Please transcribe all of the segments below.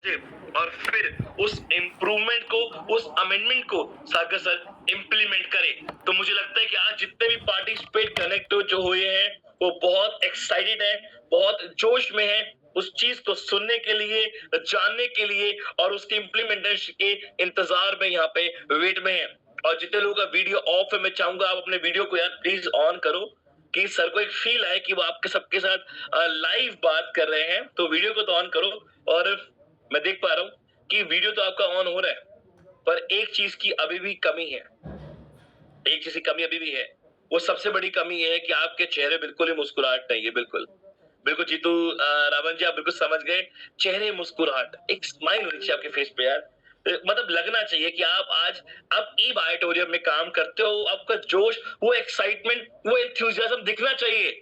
और फिर उस इम्प्रूवमेंट को, उस अमेंडमेंट को सागर सर इम्प्लीमेंट करें। तो मुझे लगता है कि आज जितने भी पार्टिसिपेट कनेक्ट जो हुए हैं वो बहुत एक्साइटेड है, बहुत जोश में है उस चीज को सुनने के लिए, जानने के लिए और उसके इम्प्लीमेंटेशन के इंतजार में यहाँ पे वेट में है। और जितने लोगों का वीडियो ऑफ है, मैं चाहूंगा आप अपने वीडियो को यार प्लीज ऑन करो कि सर को एक फील आए कि वो आपके सबके साथ लाइव बात कर रहे हैं। तो वीडियो को तो ऑन करो। और मैं देख पा रहा हूँ कि वीडियो तो आपका ऑन हो रहा है, पर एक चीज की अभी भी कमी है। एक चीज की कमी अभी भी है। वो सबसे बड़ी कमी है कि आपके चेहरे बिल्कुल ही मुस्कुराहट नहीं है। बिल्कुल बिल्कुल जीतू रावण जी, आप बिल्कुल समझ गए। चेहरे मुस्कुराहट, एक स्माइल होनी चाहिए आपके फेस पे यार। मतलब लगना चाहिए कि आप आज आप ई ऑडिटोरियम में काम करते हो, आपका जोश, वो एक्साइटमेंट, वो एंथुसियाज्म दिखना चाहिए।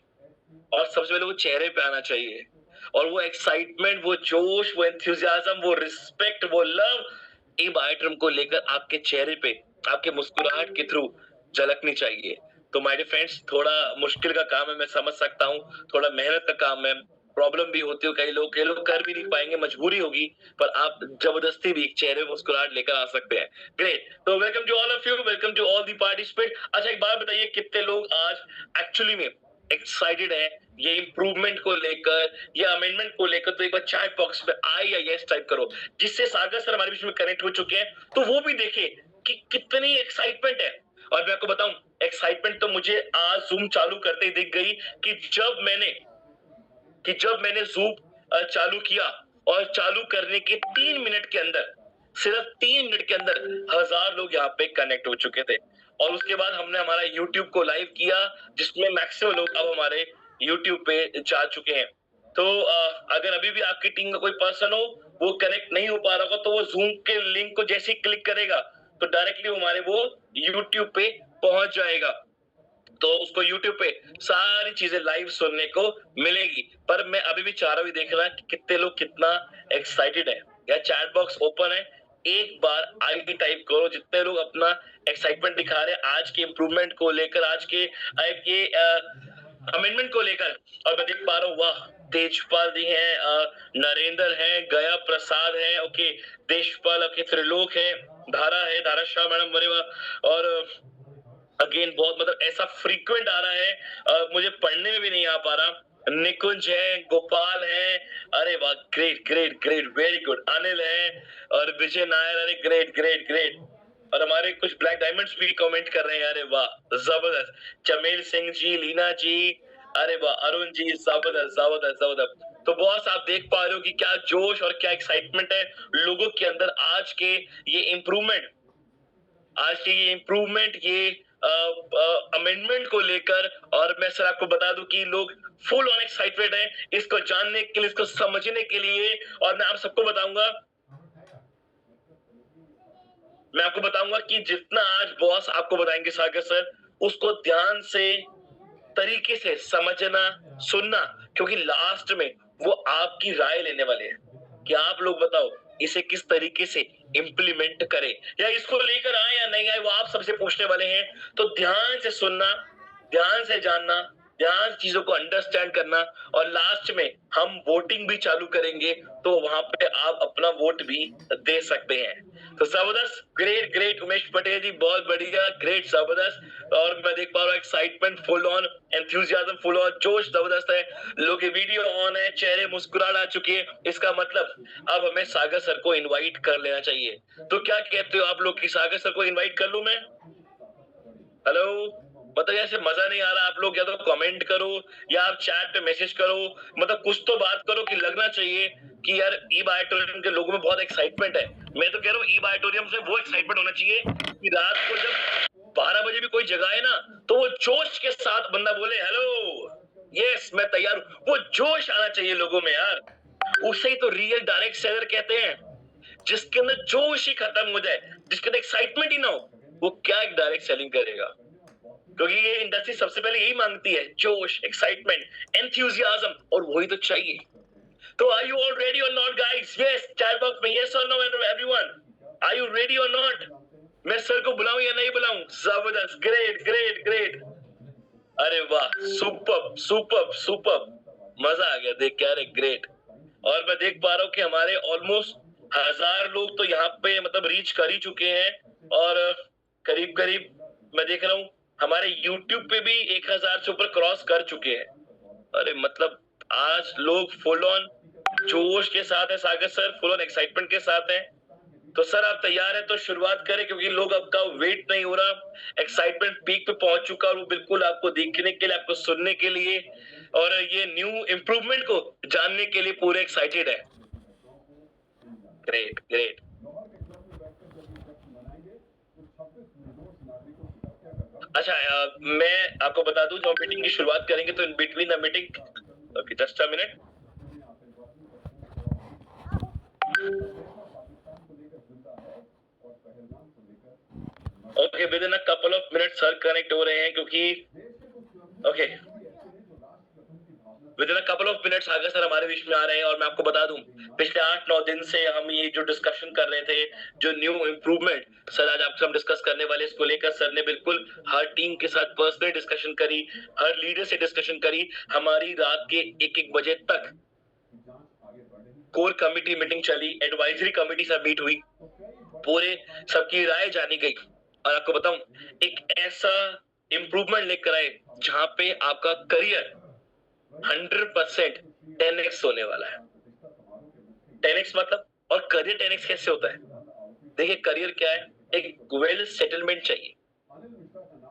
और सबसे पहले वो चेहरे पे आना चाहिए। और वो एक्साइटमेंट, वो जोश, वो एंथुसियाज्म, वो रिस्पेक्ट, वो लव इब आइटम को लेकर आपके चेहरे पे, आपके मुस्कुराहट के थ्रू झलकनी चाहिए। तो माय डियर फ्रेंड्स, थोड़ा मुश्किल का काम है, मैं समझ सकता हूँ। थोड़ा मेहनत का काम है, प्रॉब्लम भी होती है। कई लोग कर भी नहीं पाएंगे, मजबूरी होगी। पर आप जबरदस्ती भी चेहरे पे मुस्कुराहट लेकर आ सकते हैं। ग्रेट। तो welcome to all of you, welcome to all the participate. अच्छा, एक बात बताइए, कितने लोग आज एक्चुअली में एक्साइटेड है ये इम्प्रूवमेंट को लेकर, ये अमेंडमेंट को लेकर? तो एक बार चैट बॉक्स में आई या यस टाइप करो, जिससे सागर सर हमारे बीच में कनेक्ट हो चुके हैं, तो वो भी देखे कि कितनी एक्साइटमेंट है। और मैं आपको बताऊं, एक्साइटमेंट तो मुझे आज जूम चालू करते ही दिख गई कि जब मैंने जूम चालू किया और चालू करने के 3 मिनट के अंदर, सिर्फ 3 मिनट के अंदर 1000 लोग यहाँ पे कनेक्ट हो चुके थे। और उसके बाद हमने हमारा YouTube को लाइव किया, जिसमें मैक्सिमम लोग अब हमारे YouTube पे जा चुके हैं। तो अगर अभी भी आपकी टीम का कोई पर्सन हो, वो कनेक्ट नहीं हो पा रहा होगा, तो वो जूम के लिंक को जैसे ही क्लिक करेगा तो डायरेक्टली हमारे वो YouTube पे पहुंच जाएगा। तो उसको YouTube पे सारी चीजें लाइव सुनने को मिलेगी। पर मैं अभी भी चाह रहा हूँ देखना कि कितने लोग कितना एक्साइटेड है। या चैट बॉक्स ओपन है, एक बार आई टाइप करो, जितने लोग अपना एक्साइटमेंट दिखा रहे हैं आज के इम्प्रूवमेंट को लेकर, आज के अमेंडमेंट को लेकर। और मैं देख पा रहा हूँ, वाह, तेजपाल जी हैं, नरेंद्र हैं, गया प्रसाद है, ओके, देशपाल, ओके, त्रिलोक है, धारा है, धारा शाह मैडम, बड़े वाह। और अगेन बहुत मतलब ऐसा फ्रीक्वेंट आ रहा है, मुझे पढ़ने में भी नहीं आ पा रहा। निकुंज है, गोपाल है, अरे वाह, great great great, very good. Anil है और विजय नायर, अरे ग्रेट ग्रेट ग्रेट। और हमारे कुछ ब्लैक डायमंड्स भी कमेंट कर रहे हैं, अरे वाह, जबरदस्त। चमेल सिंह जी, लीना जी, अरे वाह, अरुण जी, जबरदस्त जबरदस्त जबरदस्त। तो बॉस, आप देख पा रहे हो कि क्या जोश और क्या एक्साइटमेंट है लोगों के अंदर आज के ये इम्प्रूवमेंट, आज की ये इम्प्रूवमेंट, ये अमेंडमेंट को लेकर। और मैं सर आपको बता दूं कि लोग फुल ऑन एक्साइटेड है इसको जानने के लिए, इसको समझने के लिए। और मैं आपको बताऊंगा कि जितना आज बॉस आपको बताएंगे सागर सर, उसको ध्यान से, तरीके से समझना, सुनना, क्योंकि लास्ट में वो आपकी राय लेने वाले हैं कि आप लोग बताओ इसे किस तरीके से इम्प्लीमेंट करें, या इसको लेकर आए या नहीं आए, वो आप सबसे पूछने वाले हैं। तो ध्यान से सुनना, ध्यान से जानना, ध्यान से चीजों को अंडरस्टैंड करना। और लास्ट में हम वोटिंग भी चालू करेंगे, तो वहां पे आप अपना वोट भी दे सकते हैं। तो जबरदस्त, ग्रेट ग्रेट उमेश पटेल जी, बहुत बढ़िया, ग्रेट, जबरदस्त। और मैं देख पा रहा हूँ excitement full on, enthusiasm full on, जोश जबरदस्त है, लोगों की वीडियो ऑन है, चेहरे मुस्कुराहट आ चुकी है। इसका मतलब अब हमें सागर सर को इनवाइट कर लेना चाहिए। तो क्या कहते हो आप लोग कि सागर सर को इनवाइट कर लूं मैं? हेलो, मतलब ऐसे मजा नहीं आ रहा, आप लोग या तो कमेंट करो या आप चैट पे मैसेज करो, मतलब कुछ तो बात करो कि लगना चाहिए कि यार ई बायोटोरियम के लोगों में बहुत एक्साइटमेंट है। मैं तो कह रहा हूँ ई बायोटोरियम से वो एक्साइटमेंट होना चाहिए कि रात को जब 12 बजे भी कोई जगाए ना, तो वो जोश के साथ बंदा बोले हेलो, यस मैं तैयार हूँ। वो जोश आना चाहिए लोगों में यार, उसे ही तो रियल डायरेक्ट सेलर कहते हैं। जिसके अंदर जोश ही खत्म हो जाए, जिसके अंदर एक्साइटमेंट ही ना हो, वो क्या एक डायरेक्ट सेलिंग करेगा? क्योंकि ये इंडस्ट्री सबसे पहले यही मांगती है, जोश, एक्साइटमेंट, एंथुसियाज्म, और वही तो चाहिए। तो are you all ready or not guys? Yes, chat box में yes or no everyone, are you ready or not? मैं सर को बुलाऊं या नहीं बुलाऊं? जबरदस्त, ग्रेट ग्रेट ग्रेट, अरे वाह, सुपर सुपर सुपर, मजा आ गया देख के, अरे ग्रेट। और मैं देख पा रहा हूँ कि हमारे ऑलमोस्ट 1000 लोग तो यहाँ पे मतलब रीच कर ही चुके हैं और करीब करीब मैं देख रहा हूँ हमारे YouTube पे भी 1000 से ऊपर क्रॉस कर चुके हैं। अरे मतलब आज लोग फुल ऑन जोश के साथ है, सागर सर फुल ऑन एक्साइटमेंट के साथ है। तो सर आप तैयार हैं तो शुरुआत करें, क्योंकि लोग आपका वेट नहीं हो रहा, एक्साइटमेंट पीक पे पहुंच चुका और वो बिल्कुल आपको देखने के लिए, आपको सुनने के लिए और ये न्यू इम्प्रूवमेंट को जानने के लिए पूरे एक्साइटेड है। Great great. अच्छा मैं आपको बता दूं, जब मीटिंग की शुरुआत करेंगे तो in between the meeting, okay just a minute. Okay with in a couple of minutes sir connect हो रहे हैं, क्योंकि okay with in a couple of minutes Sagar sir हमारे बीच में आ रहे हैं। और मैं आपको बता दूं पिछले 8-9 दिन से हम ये जो डिस्कशन कर रहे थे, जो न्यू इम्प्रूवमेंट सर आज आपसे हम डिस्कस करने वाले, इसको लेकर सर ने बिल्कुल हर टीम के साथ पर्सनली डिस्कशन करी, हर लीडर से डिस्कशन करी। हमारी रात के 1-1 बजे तक कोर कमिटी मीटिंग चली, एडवाइजरी कमिटी से मीट हुई, पूरे सबकी राय जानी गई। और आपको बताऊं एक ऐसा इम्प्रूवमेंट लेकर आए जहां पे आपका करियर 100% 10x होने वाला है। 10x मतलब, और करियर 10x कैसे होता है? देखिए करियर क्या है, एक वेल सेटलमेंट चाहिए।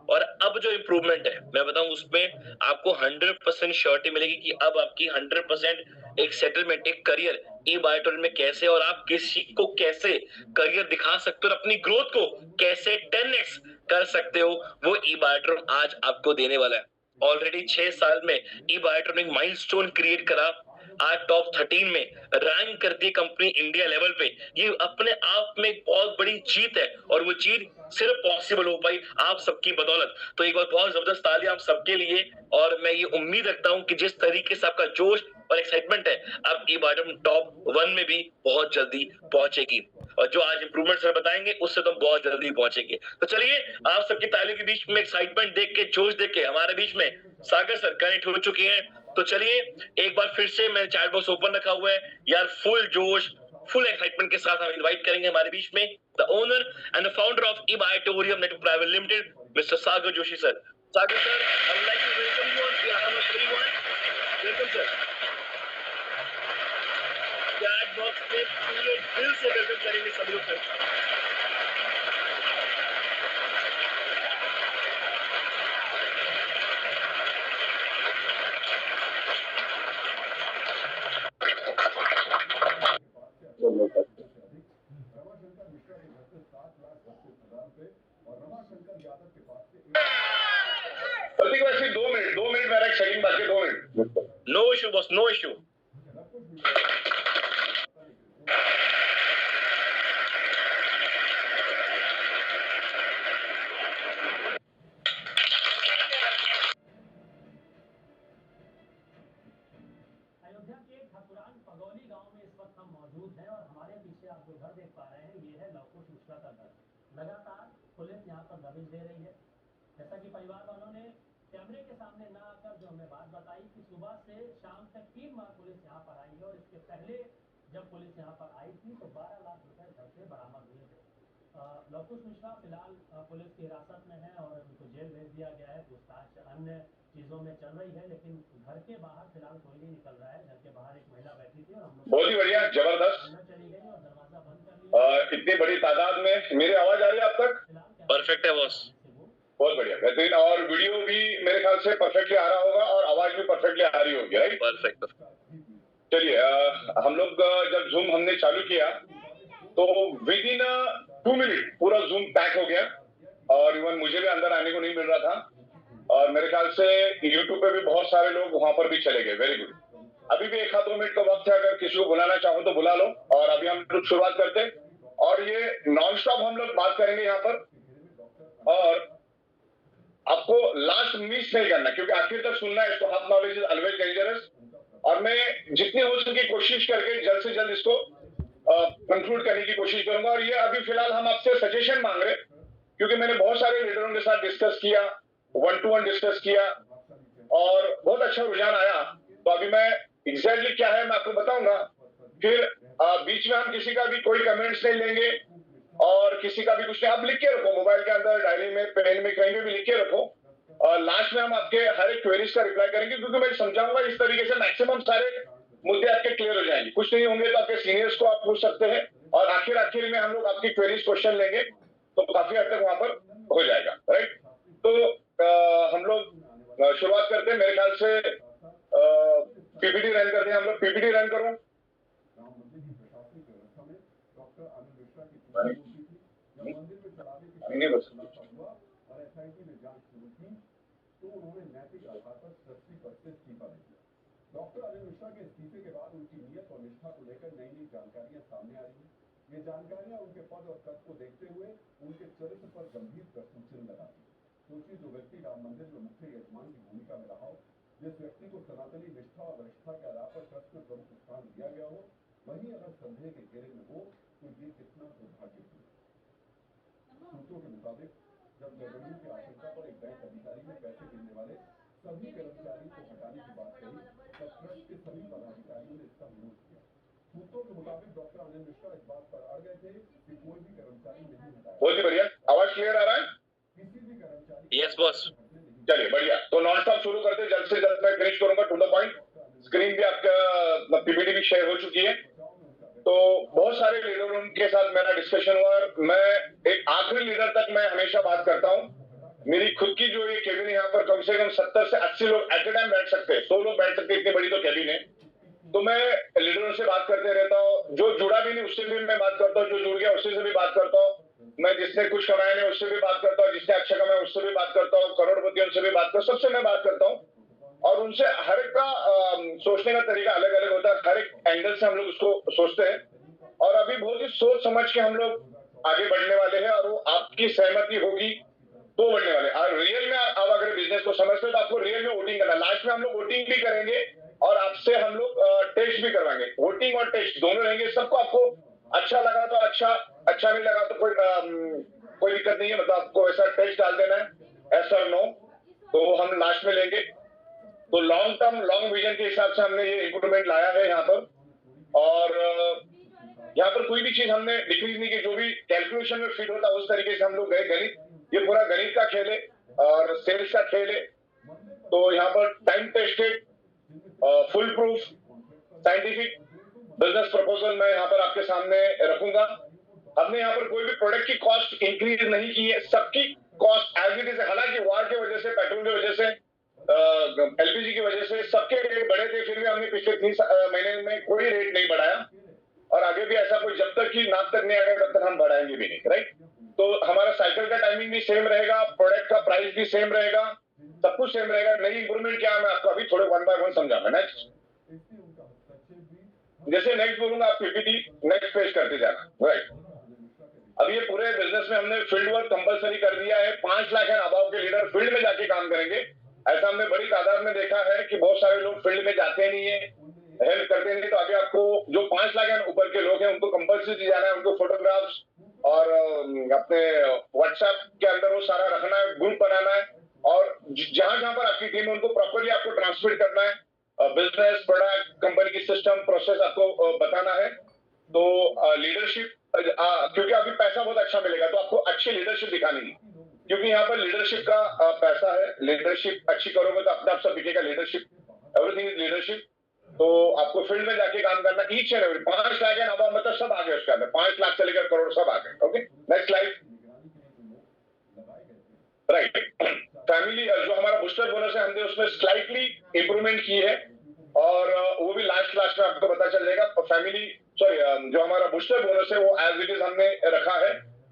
और अब जो इम्प्रूवमेंट है मैं बताऊं उसमें आपको 100% श्योरिटी मिलेगी कि अब आपकी 100% एक सेटलमेंट, एक करियर ई बायोटोल में कैसे, और आप किसी को कैसे करियर दिखा सकते हो और अपनी ग्रोथ को कैसे 10x कर सकते हो, वो ई बायोटोल आज आपको देने वाला है। ऑलरेडी 6 साल में ई बायोटोल ने एक माइलस्टोन क्रिएट करा, आज टॉप 13 में रैंक करती है कंपनी इंडिया लेवल पे। ये अपने आप में एक बहुत बड़ी जीत है और वो जीत सिर्फ पॉसिबल हो पाई आप सबकी बदौलत। तो एक बार बहुत जबरदस्त ताली आप सबके लिए। और मैं ये उम्मीद रखता हूं कि जिस तरीके से आपका जोश और एक्साइटमेंट है, आप ई बायोटोल टॉप 1 में भी बहुत जल्दी पहुंचेगी। और जो आज इंप्रूवमेंट सर बताएंगे उससे तो बहुत जल्दी पहुंचेंगे। तो चलिए आप सबकी तालियों के बीच में एक्साइटमेंट देख के, जोश देख के हमारे बीच में सागर सर कनेक्ट हो चुके हैं। तो चलिए एक बार फिर से मैं चैट बॉक्स ओपन रखा हुआ है यार, फुल जोश फुल एक्साइटमेंट के साथ हम इनवाइट करेंगे हमारे बीच में the owner and the founder of E Biotorium network private limited, mister Sagar Joshi sir. Sagar sir, I would like to welcome you on behalf of everyone. Welcome sir. Chat box में पूरे दिल से वेलकम करेंगे सभी लोग सर। प्रतीक वैसे 2 मिनट मेरा एक सेकंड बाकी है, 2 मिनट। No issue boss, no issue. Ayodhya के ठकुरान पगौली गांव में इस वक्त हम मौजूद हैं और हमारे पीछे आप जो घर देख पा रहे हैं ये है लवकुश मिश्रा का घर। लगातार पुलिस यहाँ पर दबिश दे रही है। जैसा कि परिवार वालों ने कैमरे के सामने न आकर जो हमें बात बताई कि सुबह से शाम तक 3 बार पुलिस यहाँ पर आई है और इसके पहले जब पुलिस यहाँ पर आई थी तो 12 लाख रुपए घर से बरामद हुए थे। लवकुश मिश्रा फिलहाल पुलिस की हिरासत में है और उनको जेल भेज दिया गया है। पूछताछ अन्य चीजों में चल रही है, लेकिन घर के बाहर फिलहाल कोई नहीं निकल रहा है। घर के बाहर एक महिला बैठी थी और हम लोग बहुत ही बढ़िया, जबरदस्त। चली गई और दरवाजा बंद कर लिया। इतनी बड़ी तादाद में मेरी आवाज आ रही है आप तक? परफेक्ट है बॉस। बहुत बढ़िया, बेहतरीन। और वीडियो भी मेरे ख्याल से परफेक्टली आ रहा होगा और आवाज भी परफेक्टली आ रही होगी, राइट? परफेक्ट। चलिए हम लोग जब जूम हमने चालू किया तो विद इन 2 मिनट पूरा जूम पैक हो गया और इवन मुझे भी अंदर आने को नहीं मिल रहा था। और मेरे ख्याल से यूट्यूब पे भी बहुत सारे लोग वहां पर भी चले गए। Very good. अभी भी 1-2 मिनट का वक्त है, अगर किसी को बुलाना चाहो तो बुला लो। और अभी हम लोग शुरुआत करते हैं और ये नॉन स्टॉप हम लोग बात करेंगे यहाँ पर। और आपको लास्ट मिस नहीं करना, क्योंकि आखिर तक सुनना है इसको। Half knowledge is always dangerous. और मैं जितनी हो सके कोशिश करके जल्द से जल्द इसको कंक्लूड करने की कोशिश करूंगा। और ये अभी फिलहाल हम आपसे सजेशन मांग रहे, क्योंकि मैंने बहुत सारे लीडरों के साथ डिस्कस किया, 1-to-1 डिस्कस किया और बहुत अच्छा रुझान आया। तो अभी मैं एग्जैक्टली क्या है मैं आपको बताऊंगा, फिर बीच में हम किसी का भी कोई कमेंट्स नहीं लेंगे और किसी का भी कुछ नहीं। आप लिख के रखो मोबाइल के अंदर, डायरी में, पेन में, कहीं भी लिख के रखो और लास्ट में हम आपके हर एक क्वेरीज का रिप्लाई करेंगे, क्योंकि मैं समझाऊंगा इस तरीके से मैक्सिमम सारे मुद्दे आपके क्लियर हो जाएंगे। कुछ नहीं होंगे तो आपके सीनियर्स को आप पूछ सकते हैं और आखिर में हम लोग आपकी क्वेरीज क्वेश्चन लेंगे, तो काफी हद तक वहां पर हो जाएगा। राइट, तो हम लोग शुरुआत करते हैं। मेरे ख्याल से पीपीटी रन करते हैं हम लोग। पीपीटी रन करो। नहीं बस डॉक्टर अनिल मिश्रा के इस्तीफे के बाद उनकी नीयत और निष्ठा को लेकर नई नई जानकारियां सामने आ रही है। ये जानकारियां उनके पद और कद को देखते हुए उनके चरित्र पर गंभीर प्रश्न चिन्ह लगाती है। सोचिए, जो व्यक्ति राम मंदिर में मुख्य यजमान की भूमिका में रहा हो, जिस व्यक्ति को सनातनी निष्ठा और वरिष्ठता के आधार पर ट्रस्ट में प्रमुख स्थान दिया गया हो, वही अगर संदेह के घेरे में हो तो ये कितना दुर्भाग्यपूर्ण है। सूत्रों के मुताबिक जब गड़बड़ी की आशंका पर एक बैंक अधिकारी ने पैसे गिनने वाले सभी कर्मचारियों को हटाने की बात कही, तब ट्रस्ट के सभी पदाधिकारियों ने इसका विरोध किया। सूत्रों के मुताबिक डॉक्टर अनिल मिश्रा इस बात पर अड़ गए थे कि कोई भी कर्मचारी नहीं हटाया। बहुत ही बढ़िया, आवाज क्लियर आ रहा है? किसी भी कर्मचारी यस बॉस। चलिए बढ़िया, तो नॉन स्टॉप शुरू करते हैं। जल्द से जल्द मैं फिनिश करूंगा, टू द पॉइंट। स्क्रीन भी आपका पीपीटी भी शेयर हो चुकी है। तो बहुत सारे लीडरों के साथ मेरा डिस्कशन हुआ और मैं एक आखिरी लीडर तक मैं हमेशा बात करता हूँ। मेरी खुद की जो ये केबिन यहाँ पर कम से कम 70 से 80 लोग एट ए टाइम बैठ सकते हैं, 100 लोग बैठ सकते हैं, इतनी बड़ी तो केबिन है। तो मैं लीडरों से बात करते रहता हूँ। जो जुड़ा भी नहीं उससे भी मैं बात करता हूँ, जो जुड़ गया उससे से भी बात करता हूँ। मैं जिसने कुछ कमाया नहीं उससे भी बात करता हूँ, जिसने अच्छा कमाया उससे भी बात करता हूँ, करोड़पतियों से भी बात करता हूँ, सबसे मैं बात करता हूँ। और उनसे हर एक का सोचने का तरीका अलग अलग होता है, हर एक एंगल से हम लोग उसको सोचते हैं। और अभी बहुत ही सोच समझ के हम लोग आगे बढ़ने वाले हैं और वो आपकी सहमति होगी तो बढ़ने वाले। और रियल में आप अगर बिजनेस को समझते हो तो आपको रियल में वोटिंग करना। लास्ट में हम लोग वोटिंग भी करेंगे और आपसे हम लोग टेस्ट भी करवाएंगे। वोटिंग और टेस्ट दोनों रहेंगे। सबको आपको अच्छा लगा तो अच्छा, अच्छा नहीं लगा तो कोई दिक्कत नहीं है, मतलब आपको ऐसा टेस्ट डाल देना है, ऐसा नो, तो हम लास्ट में लेंगे। तो लॉन्ग टर्म लॉन्ग विजन के हिसाब से हमने ये इंप्रूवमेंट लाया है यहाँ पर। और यहाँ पर कोई भी चीज हमने डिक्रीज नहीं की, जो भी कैलकुलेशन में फिट होता उस तरीके से हम लोग गए। गणित, ये पूरा गणित का खेल है और सेल्स का खेल है। तो यहाँ पर time tested, full proof, scientific business proposal मैं यहाँ पर आपके सामने रखूंगा। हमने यहाँ पर कोई भी प्रोडक्ट की कॉस्ट इंक्रीज नहीं की है, सबकी कॉस्ट एज इट इज। हालांकि वार की वजह से, पेट्रोल की वजह से, एलपीजी की वजह से सबके रेट बढ़े थे, फिर भी हमने पिछले 3 महीने में कोई रेट नहीं बढ़ाया और आगे भी ऐसा कोई, जब तक कि नाक तक नहीं आएगा तब तक हम बढ़ाएंगे भी नहीं। राइट, तो हमारा साइकिल का टाइमिंग भी सेम रहेगा, प्रोडक्ट का प्राइस भी सेम रहेगा, सब कुछ सेम रहेगा। नई इंप्रूवमेंट क्या है मैं आपको अभी थोड़े 1 बाय 1 समझाऊंगा। नेक्स्ट, जैसे नेक्स्ट बोलूंगा आप पीपीटी नेक्स्ट पेज करते जाना। राइट, अब ये पूरे बिजनेस में हमने फील्ड वर्क कंपलसरी कर दिया है। 5 लाख एंड अबाव के लीडर फील्ड में जाके काम करेंगे। ऐसा हमने बड़ी तादाद में देखा है कि बहुत सारे लोग फील्ड में जाते नहीं है, हेल्प करते नहीं। तो आगे आपको जो 5 लाख एंड ऊपर के लोग हैं उनको कंपलसरी जाना है, उनको फोटोग्राफ्स और अपने व्हाट्सएप के अंदर वो सारा रखना है, ग्रुप बनाना है और जहां जहां पर आपकी टीम है उनको प्रॉपरली आपको ट्रांसमिट करना है। बिजनेस, प्रोडक्ट, कंपनी की सिस्टम, प्रोसेस आपको बताना है। तो लीडरशिप, क्योंकि अभी पैसा बहुत अच्छा मिलेगा तो आपको अच्छी लीडरशिप दिखानी है, क्योंकि यहाँ पर लीडरशिप का पैसा है। लीडरशिप अच्छी करोगे तो अपने आप सब दिखेगा। Leadership, everything is leadership. तो आपको फील्ड में जाके काम करना, ईच एंड एवरी। 5 लाख है अब मतलब सब आ गए उसके अंदर, 5 लाख से लेकर करोड़ सब आ गए। Okay, next slide. Right, family जो हमारा बूस्टर बोनस है हमने उसमें स्लाइटली इंप्रूवमेंट की है और वो भी लास्ट में आपको पता चल जाएगा। फैमिली जो हमारा बूस्टर बोनस है वो एज इट इज हमने रखा है,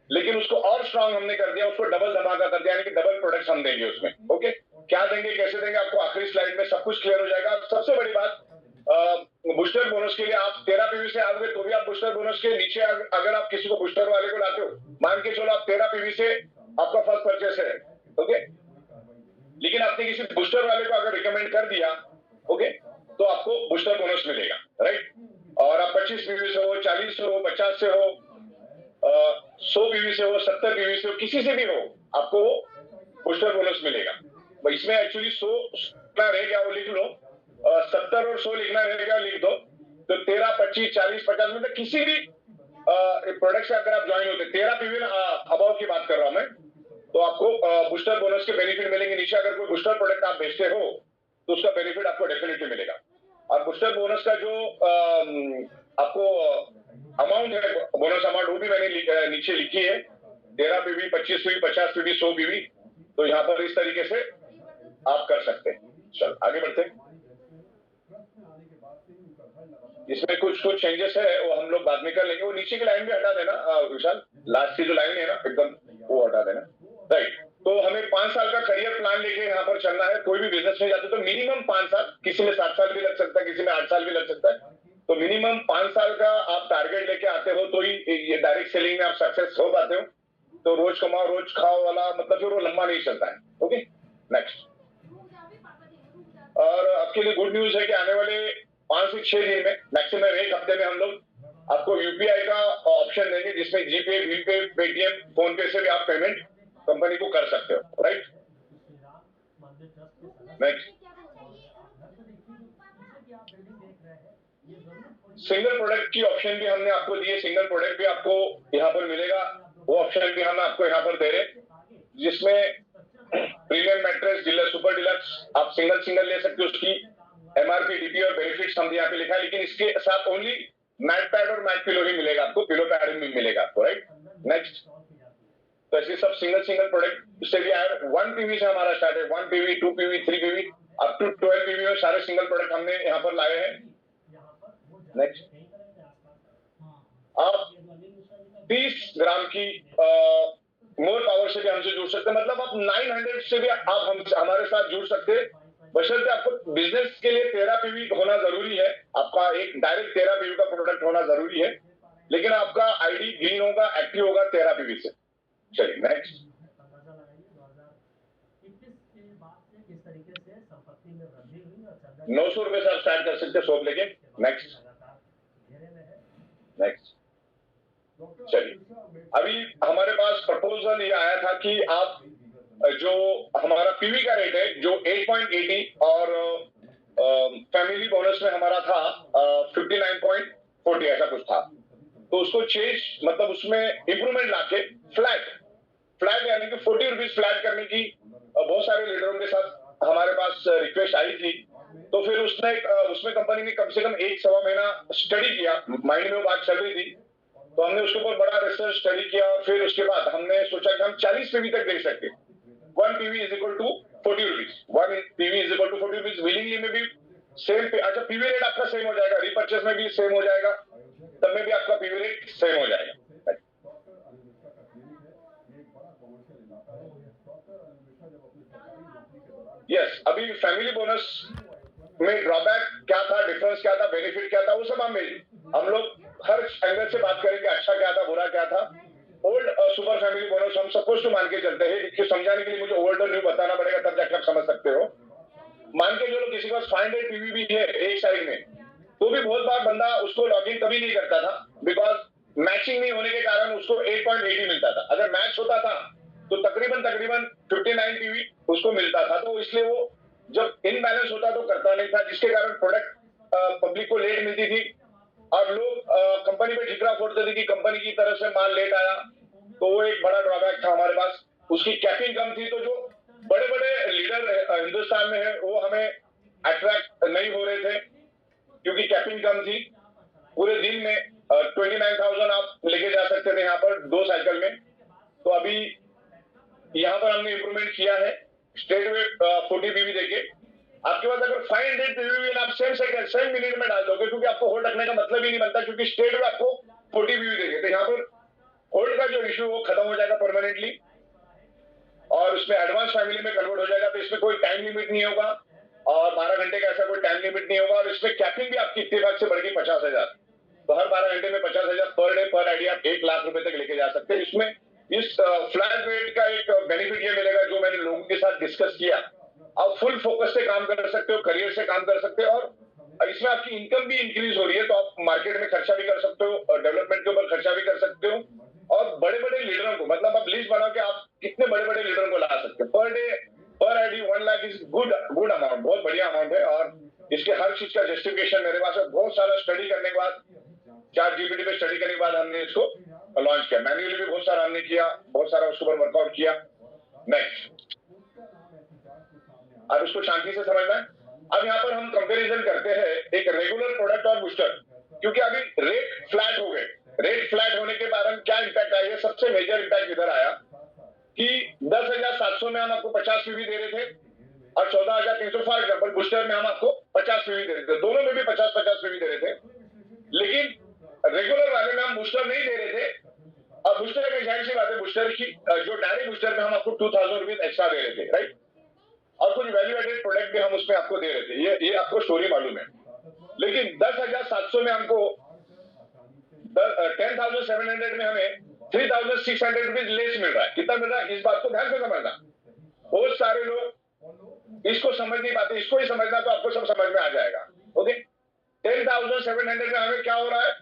लेकिन उसको और स्ट्रांग हमने कर दिया, उसको डबल धमाका कर दिया, यानी कि डबल प्रोडक्ट्स हम देंगे उसमें। ओके, क्या देंगे, कैसे देंगे, आपको आखिरी स्लाइड में सब कुछ क्लियर हो जाएगा। सबसे बड़ी बात, बूस्टर बोनस के लिए आप 13 पीवी से आओगे तो भी आप बूस्टर बोनस के नीचे अगर आप किसी को बूस्टर वाले को लाते हो, मान के चलो आप 13 पीवी से आपका फर्स्ट परचेस है, ओके, लेकिन आपने किसी बूस्टर वाले को अगर रिकमेंड कर दिया, ओके, तो आपको बूस्टर बोनस मिलेगा। राइट, और आप 25 पीवी से हो, 40 से हो, 50 से हो, 100 पीवी से हो, 70 पीवी से हो, किसी से भी हो, आपको बूस्टर बोनस मिलेगा। इसमें एक्चुअली 100 लिखना रहेगा, वो लिख लो, 70 और 100 लिखना रहेगा, लिख दो। तो 13, 25, 40, 50 मतलब किसी भी प्रोडक्ट से अगर आप ज्वाइन होते 13 पीवी अबाव की बात कर रहा हूं मैं, तो आपको बूस्टर बोनस के बेनिफिट मिलेंगे। नीचे अगर कोई बूस्टर प्रोडक्ट आप बेचते हो तो उसका बेनिफिट आपको डेफिनेटली मिलेगा। और बूस्टर बोनस का जो आपको अमाउंट है, बोनस अमाउंट, वो भी मैंने नीचे लिखी है, 13 पीवी, 25 पीवी, 50 पीवी, 100 पीवी। तो यहाँ पर इस तरीके से आप कर सकते हैं। चल आगे बढ़ते हैं। इसमें कुछ चेंजेस है, वो हम लोग बाद में कर लेंगे। वो नीचे की लाइन भी हटा देना विशाल, लास्ट की जो लाइन है ना एकदम, वो हटा देना। राइट, तो हमें 5 साल का करियर प्लान लेके यहाँ पर चलना है। कोई भी बिजनेस में जाते तो मिनिमम 5 साल, किसी में 7 साल भी लग सकता है, किसी में 8 साल भी लग सकता है। तो मिनिमम 5 साल का आप टारगेट लेके आते हो तो ही ये डायरेक्ट सेलिंग में आप सक्सेस हो पाते हो। तो रोज कमाओ रोज खाओ वाला मतलब फिर वो लंबा नहीं चलता है। Okay, next. और आपके लिए गुड न्यूज है कि आने वाले 5 से 6 दिन में, मैक्सिमम 1 हफ्ते में हम लोग आपको यूपीआई का ऑप्शन देंगे, जिसमें जीपे, भीम पे, पेटीएम, फोन पे से भी आप पेमेंट कंपनी को कर सकते हो। Right, next. सिंगल प्रोडक्ट की ऑप्शन भी हमने आपको दिए, सिंगल प्रोडक्ट भी आपको यहाँ पर मिलेगा। वो ऑप्शन भी हम आपको यहाँ पर दे रहे, जिसमें premium mattress, dealer, super deluxe आप सिंगल ले सकते हो। उसकी एमआरपी, डीपी और बेनिफिट्स हम यहाँ पे लिखा है, लेकिन इसके साथ ओनली मैट पैड और मैट पिलो ही मिलेगा आपको, पिलो पैड भी मिलेगा आपको। Right, next. तो ऐसे सब सिंगल प्रोडक्ट से भी आया। 1 पीवी से हमारा स्टार्ट है, 1 PV, 2 PV, 3 PV up to 12 PV में सारे सिंगल प्रोडक्ट हमने यहाँ पर लाए हैं। नेक्स्ट, आप 30 ग्राम की मोर पावर से भी हमसे जुड़ सकते हैं। मतलब आप 900 से भी आप हमारे साथ जुड़ सकते हैं, बशर्ते आपको बिजनेस के लिए 13 पीवी होना जरूरी है। आपका एक डायरेक्ट 13 पीवी का प्रोडक्ट होना जरूरी है, लेकिन आपका आईडी ग्रीन होगा, एक्टिव होगा 13 पीवी से। चलिए नेक्स्ट। 900 रुपए से आप स्टार्ट कर सकते हैं सोप लेके। Next, next. चलिए, अभी हमारे पास प्रपोजल ये आया था कि आप जो हमारा पीवी का रेट है जो 8.80 और फैमिली बोनस में हमारा था 59.40 ऐसा कुछ था, तो उसको चेंज मतलब उसमें इंप्रूवमेंट लाके फ्लैट यानी कि 40 रुपीज फ्लैट करने की बहुत सारे लीडरों के साथ हमारे पास रिक्वेस्ट आई थी। तो फिर उसमें कंपनी ने कम से कम 1-1.25 महीना स्टडी किया, माइंड में वो बात चल रही थी, तो हमने उसके ऊपर बड़ा रिसर्च स्टडी किया और फिर उसके बाद हमने सोचा कि हम 40 पीवी तक दे सकते। 1 PV is equal to 40 rupees, 1 PV is equal to 40 rupees. Willingly में भी सेम, अच्छा पीवी रेट आपका सेम हो जाएगा, रिपर्चेस में भी सेम हो जाएगा, तब में भी आपका पीवी रेट सेम हो जाएगा। यस, अभी फैमिली बोनस में ड्रॉबैक क्या था, डिफरेंस क्या था, बेनिफिट क्या था, वो सब हम लोग हर एंगल से बात करेंगे, अच्छा क्या था, बुरा क्या था। ओल्ड सुपर फैमिली बोनस हम सपोज टू मान के चलते हैं, कि समझाने के लिए मुझे ओल्ड और न्यू बताना पड़ेगा, तब जाकर आप समझ सकते हो। मान के चलो किसी के पास 500 पीवी भी है एक साइड में, तो भी बहुत बार बंदा उसको लॉगिन कभी नहीं करता था, बिकॉज मैचिंग नहीं होने के कारण उसको 8.80 मिलता था। अगर मैच होता था तो तकरीबन 59 पीवी उसको मिलता था, तो इसलिए वो जब इनबैलेंस होता तो करता नहीं था, जिसके कारण प्रोडक्ट पब्लिक को लेट मिलती थी और लोग कंपनी पे ठिकरा फोड़ते थे कि कंपनी की तरफ से माल लेट आया। तो वो एक बड़ा ड्रॉबैक था हमारे पास। उसकी कैपिंग कम थी, तो जो बड़े बड़े लीडर हिंदुस्तान में है वो हमें अट्रैक्ट नहीं हो रहे थे, क्योंकि कैपिंग कम थी। पूरे दिन में 29,000 आप लेके जा सकते थे यहाँ पर 2 साइकिल में। तो अभी यहाँ पर हमने इंप्रूवमेंट किया है, स्ट्रेट वे 40 पीवी देके आपके पास अगर 500 पीवी आप सेम मिनट में डाल दोगे, क्योंकि आपको होल्ड रखने का मतलब ही नहीं बनता, क्योंकि स्ट्रेट वे आपको 40 पीवी देंगे। तो यहाँ पर होल्ड का जो इश्यू वो खत्म हो जाएगा परमानेंटली, और उसमें एडवांस फैमिली में कन्वर्ट हो जाएगा। तो इसमें कोई टाइम लिमिट नहीं होगा और 12 घंटे का ऐसा कोई टाइम लिमिट नहीं होगा। और इसमें कैपिंग भी आपकी इत्तेफाक से बढ़ गई 50,000, तो हर 12 घंटे में 50,000 पर डे पर आईडी आप 1 लाख रुपए तक लेके जा सकते हैं। इसमें इस फ्लैट रेट का एक बेनिफिट ये मिलेगा, जो मैंने लोगों के साथ डिस्कस किया, आप फुल फोकस से काम कर सकते हो, करियर से काम कर सकते हो, और इसमें आपकी इनकम भी इंक्रीज हो रही है। तो आप मार्केट में खर्चा भी कर सकते हो और डेवलपमेंट के ऊपर खर्चा भी कर सकते हो। और बड़े बड़े लीडरों को, मतलब आप लिस्ट बनाओ कि आप कितने बड़े बड़े लीडरों को ला सकते हो। पर डे पर ID 1 lakh is good amount, बहुत बढ़िया अमाउंट है और इसके हर चीज का जस्टिफिकेशन मेरे पास है। बहुत सारा स्टडी करने के बाद, चैट जीपीटी पे स्टडी करने के बाद हमने इसको लॉन्च किया। मैन्युअली भी बहुत सारा हमने किया, बहुत सारा उसके ऊपर वर्कआउट किया। नेक्स्ट, अब इसको शांति से समझना है। अब यहाँ पर हम कंपैरिजन करते हैं एक रेगुलर प्रोडक्ट और बूस्टर, क्योंकि अभी रेट फ्लैट हो गए। रेट फ्लैट होने के कारण क्या इम्पैक्ट आया, सबसे मेजर इम्पैक्ट इधर आया कि 10,700 में हम आपको 50 पीवी दे रहे थे और 14,300 फॉर एग्जाम्पल बूस्टर में हम आपको 50 पीवी दे रहे थे। दोनों में भी 50-50 पीवी दे रहे थे, लेकिन रेगुलर वाले में हम बूस्टर नहीं दे रहे थे। और बूस्टर में जाहिर सी बात है, बूस्टर की जो डायरेक्ट बूस्टर में हम आपको 2,000 रुपीज एक्स्ट्रा दे रहे थे, राइट। और कुछ वैल्यू एडेड प्रोडक्ट भी हम उसमें आपको दे रहे थे, ये आपको स्टोरी मालूम है। लेकिन 10,700 में हमको 10,700 में हमें 3,600 रुपीज लेस मिल रहा है। कितना मिल रहा है, इस बात को ध्यान से समझना। बहुत सारे लोग इसको समझ नहीं पाते, इसको ही समझना तो आपको सब समझ में आ जाएगा। ओके, 10,700 में हमें क्या हो रहा है,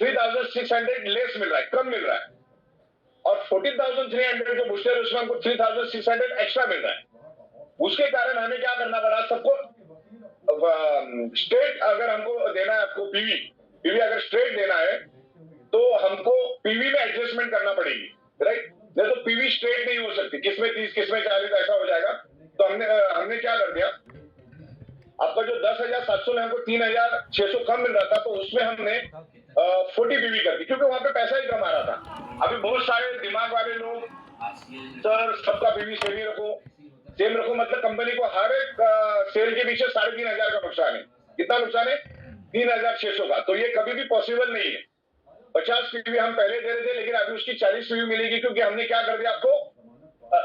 3,600 लेस मिल रहा है, कम मिल रहा है। और 14,300 जो बूस्टर है उसमें हमको 3,600 एक्स्ट्रा मिल रहा है। उसके कारण हमें क्या करना पड़ा, सबको स्ट्रेट अगर हमको देना है, आपको पीवी अगर स्ट्रेट देना है तो हमको पीवी में एडजस्टमेंट करना पड़ेगी, राइट। नहीं तो पीवी स्ट्रेट नहीं हो सकती, किसमें 30 किसमें 40 ऐसा हो जाएगा। तो हमने क्या कर दिया, आपका जो 10,700 में हमको 3,600 कम मिल रहा था, तो उसमें हमने 40 पीवी कर दी, क्योंकि वहां पे पैसा ही कम आ रहा था। अभी बहुत सारे दिमाग वाले लोग, सर सबका पीवी सेम रखो, मतलब कंपनी को हर एक सेल के पीछे 3,500 का नुकसान है। कितना नुकसान है, 3,600 का। तो ये कभी भी पॉसिबल नहीं है। 50 पीवी हम पहले दे रहे थे, लेकिन अभी उसकी 40 पीवी मिलेगी, क्योंकि हमने क्या कर दिया, आपको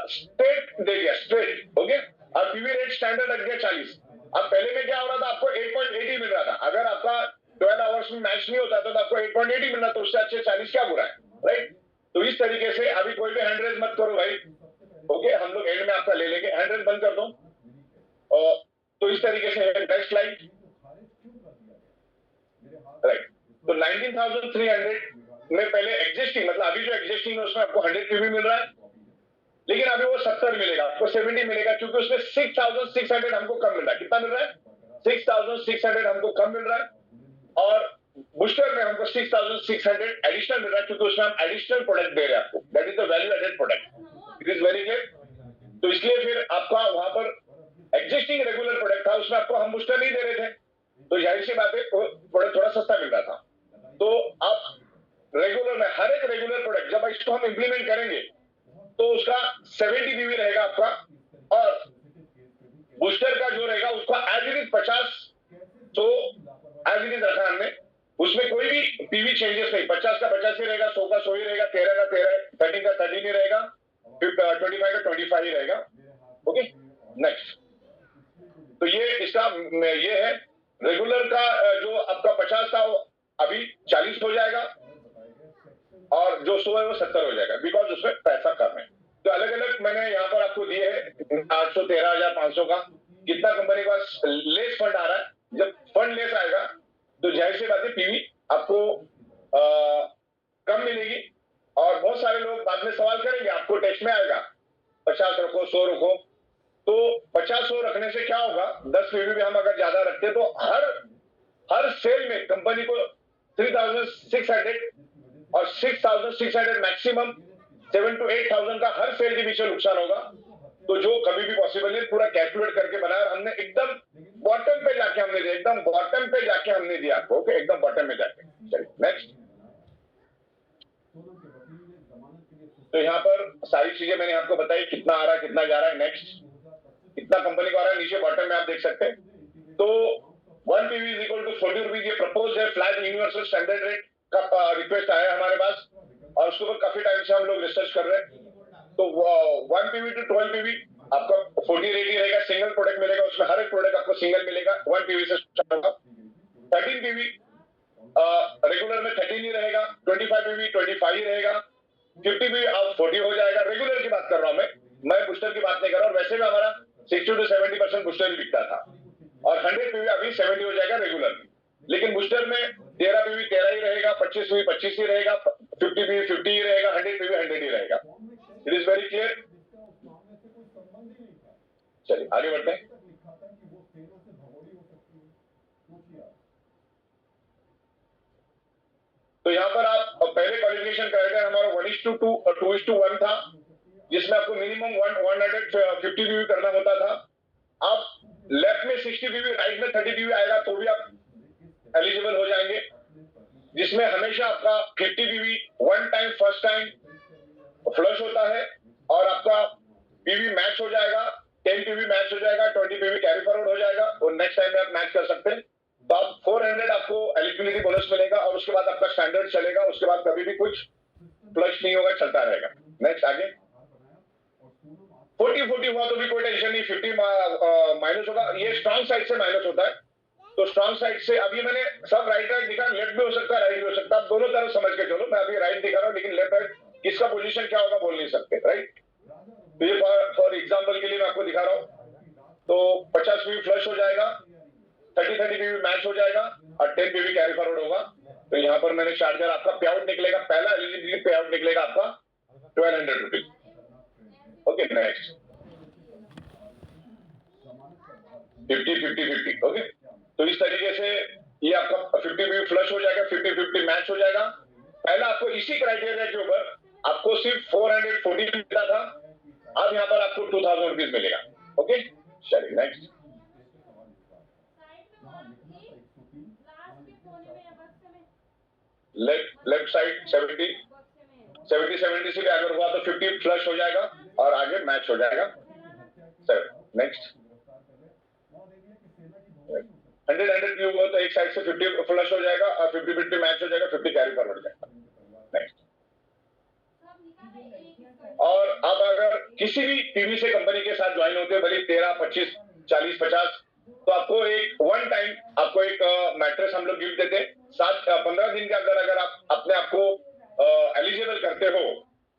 स्ट्रेट दे दिया, स्ट्रेट। ओके, और पीवी रेट स्टैंडर्ड रख दिया 40। अब पहले में क्या हो रहा था, आपको 8.80 मिल रहा था। अगर आपका 12 आवर्स में मैच नहीं होता तो आपको 8.80 मिल रहा, तो उससे अच्छे 40 क्या बुरा है, राइट। तो इस तरीके से अभी कोई भी हैंड रेज मत करो भाई। ओके, हम लोग एंड में आपका ले लेंगे, हैंड रेज बंद कर दो। तो इस तरीके से नेक्स्ट स्लाइड, राइट। तो 19,300 में पहले एग्जिस्टिंग, मतलब अभी जो एग्जिस्टिंग है उसमें आपको 100 पीवी मिल रहा है, लेकिन अभी वो 70 मिलेगा, आपको 70 मिलेगा, क्योंकि उसमें 6,600 हमको कम मिल रहा है। कितना मिल रहा है, 6,600 हमको कम मिल रहा है। और बूस्टर में हमको 6,600 एडिशनल मिल रहा है, क्योंकि उसमें हम एडिशनल प्रोडक्ट दे रहे हैं आपको, that is the value added product. It is very clear. तो इसलिए फिर आपका वहां पर एग्जिस्टिंग रेगुलर प्रोडक्ट था, उसमें आपको हम बूस्टर नहीं दे रहे थे, तो जाहिर सी बात है प्रोडक्ट थोड़ा सस्ता मिल रहा था। तो आप रेगुलर में हर एक रेगुलर प्रोडक्ट जब इसको हम इंप्लीमेंट करेंगे तो उसका 70 पीवी रहेगा आपका, और बूस्टर का जो रहेगा उसका एज इट इज 50, तो एज इट इज रखा हमने, उसमें कोई भी पीवी चेंजेस नहीं। 50 का 50 ही रहेगा, 100 का 100 ही रहेगा, 13 का 13, 13 का 13 ही रहेगा, 25 का 25 ही रहेगा। Okay, next. तो ये इसका ये है रेगुलर का जो आपका 50 था वो अभी 40 हो जाएगा, और जो 100 है वो 70 हो जाएगा, बिकॉज उसमें पैसा कम है। तो अलग अलग मैंने यहाँ पर आपको दिए है 813,500 का। कितना कंपनी के पास लेस फंड आ रहा है, जब फंड लेस आएगा तो जाहिर सी बात है पीवी आपको कम मिलेगी। और बहुत सारे लोग बाद में सवाल करेंगे, आपको टेक्स्ट में आएगा 50 रखो 100 रखो। तो 50-100 रखने से क्या होगा, 10 पीवी भी हम अगर ज्यादा रखते तो हर सेल में कंपनी को 3,600 और 6,600 मैक्सिमम 7,000 to 8,000 का हर सेल के पीछे नुकसान होगा। तो जो कभी भी पॉसिबल नहीं, पूरा कैलकुलेट करके बनाया, और हमने एकदम बॉटम पे जाके हमने दिया, एकदम बॉटम पे जाके हमने दिया आपको। ओके, एकदम बॉटम में जाके। चलिए नेक्स्ट। तो यहाँ पर सारी चीजें मैंने आपको बताई, कितना आ रहा है कितना जा रहा है। नेक्स्ट, कितना कंपनी को आ रहा है, नीचे बॉटम में आप देख सकते हैं। तो 1 PV is equal to 40 rupees, ये प्रपोज है फ्लैट यूनिवर्सल स्टैंडर्ड रेट का रिक्वेस्ट आया हमारे पास, और उसके ऊपर काफी टाइम से हम लोग रिसर्च कर रहे हैं। तो 1 पीवी टू 12 पीवी आपका 40 रेट ही रहेगा, सिंगल प्रोडक्ट मिलेगा, उसमें हर एक प्रोडक्ट आपको सिंगल मिलेगा। 1 पीवी से स्टार्ट होगा। 13 पीवी रेगुलर में 13 ही रहेगा, 25 पीवी 25 ही रहेगा, 50 पीवी अब 40 हो जाएगा। रेगुलर की बात कर रहा हूं मैं बूस्टर की बात नहीं कर रहा। और वैसे भी हमारा 60 to 70% बूस्टर ही बिकता था, और 100 पीवी अभी 70 हो जाएगा रेगुलर में। लेकिन बूस्टर में 13 पीवी 13 ही रहेगा, 25 पीवी 25 ही रहेगा, 50 पीवी 50 ही रहेगा, 100 पीवी 100 ही रहेगा। It is very clear. चलिए आगे बढ़ते हैं। एलोकेशन क्राइटेरिया हमारा 1:2 2:1 था, जिसमें आपको मिनिमम 150 बीवी करना होता था। आप लेफ्ट में 60 बीवी, राइट में 30 बीवी आएगा तो भी आप एलिजिबल हो जाएंगे, जिसमें हमेशा आपका 50 बीवी one time first time flush होता है और आपका पीवी मैच हो जाएगा, 10 पीवी मैच हो जाएगा, 20 पीवी कैरी फॉरवर्ड हो जाएगा और नेक्स्ट टाइम में आप मैच कर सकते हैं। तो आप 400 आपको एलिजिबिलिटी बोनस मिलेगा और उसके बाद आपका स्टैंडर्ड चलेगा, उसके बाद कभी भी कुछ फ्लश नहीं होगा, चलता रहेगा। नेक्स्ट आगे 40 हुआ तो भी कोई टेंशन नहीं, 50 माइनस होगा, ये स्ट्रॉन्ग साइड से माइनस होता है। तो स्ट्रॉन्ग साइड से अभी मैंने सब राइट राइट दिखा, लेफ्ट भी हो सकता है, राइट भी हो सकता है, आप दोनों तरफ समझ के चलो। मैं अभी राइट दिखा रहा हूँ लेकिन लेफ्ट राइट किसका पोजीशन क्या होगा बोल नहीं सकते, राइट। तो ये फॉर एग्जांपल के लिए मैं आपको दिखा रहा हूँ। तो 50 पीवी फ्लश हो जाएगा, 30 पीवी मैच हो जाएगा और 10 पीवी कैरी फॉरवर्ड होगा। तो यहाँ पर मैंने चार्जर आपका पे आउट निकलेगा, पहला एलिजिबिलिटी पे आउट निकलेगा आपका 1200 रुपीज। Okay next 50 okay. तो इस तरीके से ये आपका 50 पीवी फ्लश हो जाएगा, 50 मैच हो जाएगा। पहला आपको इसी क्राइटेरिया के ऊपर आपको सिर्फ 440 मिलता था, अब यहाँ पर आपको 2000 रुपीज मिलेगा। ओके चलिए नेक्स्ट लेफ्ट साइड 70 से भी अगर हुआ तो 50 फ्लश हो जाएगा और आगे मैच हो जाएगा। नेक्स्ट 100 क्यों हुआ तो एक साइड से 50 फ्लश हो जाएगा और 50 मैच हो जाएगा, 50 कैरी फॉरवर्ड हो जाएगा। नेक्स्ट और अब अगर किसी भी पीवी से कंपनी के साथ ज्वाइन होते हो, भले 13, 25, 40, 50, तो आपको एक वन टाइम आपको एक मैट्रेस हम लोग गिफ्ट देते हैं। 15 दिन के अंदर अगर आप अपने आप को एलिजिबल करते हो,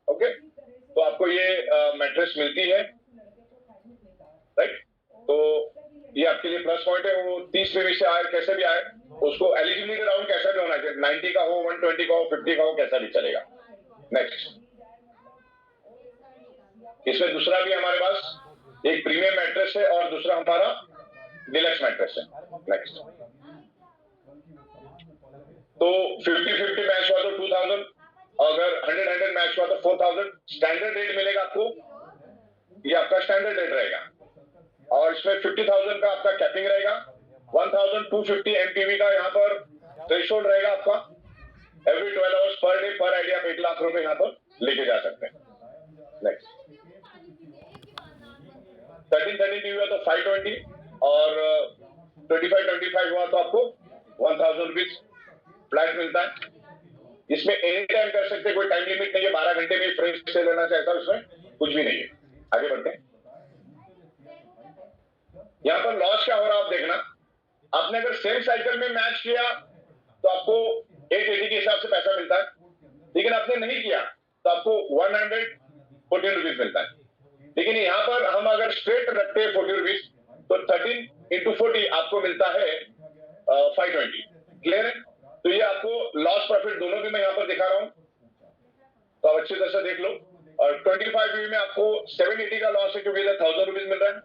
ओके, तो आपको ये मैट्रेस मिलती है, राइट। तो ये आपके लिए प्लस पॉइंट है। वो 30 पीवी से आए कैसे भी आए, उसको एलिजिबिलिटी राउंड कैसा भी होना चाहिए, 90 का हो, 120 का हो, 50 का हो, कैसा भी चलेगा। नेक्स्ट इसमें दूसरा भी हमारे पास एक प्रीमियम मैट्रेस है और दूसरा हमारा डिलक्स मैट्रेस है। नेक्स्ट तो 50 मैच हुआ तो 2000, अगर 100 मैच हुआ तो 4000। स्टैंडर्ड रेट मिलेगा आपको, ये आपका स्टैंडर्ड रेट रहेगा और इसमें 50,000 का आपका कैपिंग रहेगा, 1250 एमपीवी का यहाँ पर थ्रेशोल्ड रहेगा आपका। एवरी 12 आवर्स पर डे पर आइडिया आप 1 लाख रुपए यहाँ पर लेके जा सकते हैं। नेक्स्ट 13 पीवी हुआ तो 520 और 25 हुआ तो आपको 1000 रुपीज फ्लैट मिलता है। इसमें एनी टाइम कर सकते, कोई टाइम लिमिट नहीं है, 12 घंटे में फ्रेश से लेना चाहता है, उसमें कुछ भी नहीं है। आगे बढ़ते हैं। यहाँ पर लॉस क्या हो रहा है आप देखना, आपने अगर सेम साइकिल में मैच किया तो आपको 880 के हिसाब से पैसा मिलता है, लेकिन आपने नहीं किया तो आपको 114 रुपीज मिलता है। लेकिन यहाँ पर हम अगर स्ट्रेट रखते हैं 40 रुपीज तो 13 × 40 आपको मिलता है 520। क्लियर है। तो ये आपको लॉस प्रॉफिट दोनों भी मैं यहाँ पर दिखा रहा हूँ, तो आप अच्छी तरह से देख लो। और 25 पीवी में आपको 780 का लॉस है क्योंकि 1000 रुपीज मिल रहा है।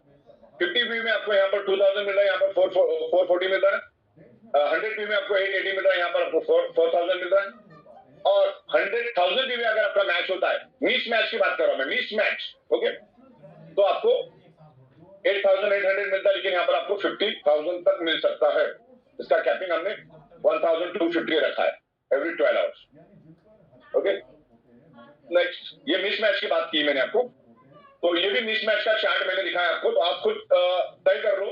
50 पीवी में आपको यहाँ पर 2000 मिल रहा है, यहाँ पर 440 मिल रहा है। 100 पीवी में आपको 880 मिल रहा है, यहाँ पर आपको 4000 मिल रहा है। और 100,000 पीवी अगर आपका मैच होता है, मिस मैच की बात कर रहा हूं मैं, मिस मैच, ओके, तो आपको 8,800 मिलता है, लेकिन यहाँ पर आपको 50,000 तक मिल सकता है। इसका कैपिंग हमने 1,250 रखा है एवरी 12 आवर्स। ओके नेक्स्ट, ये मिस मैच की बात की मैंने आपको, तो ये भी मिस मैच का चार्ट मैंने दिखाया आपको, तो आप खुद तय कर लो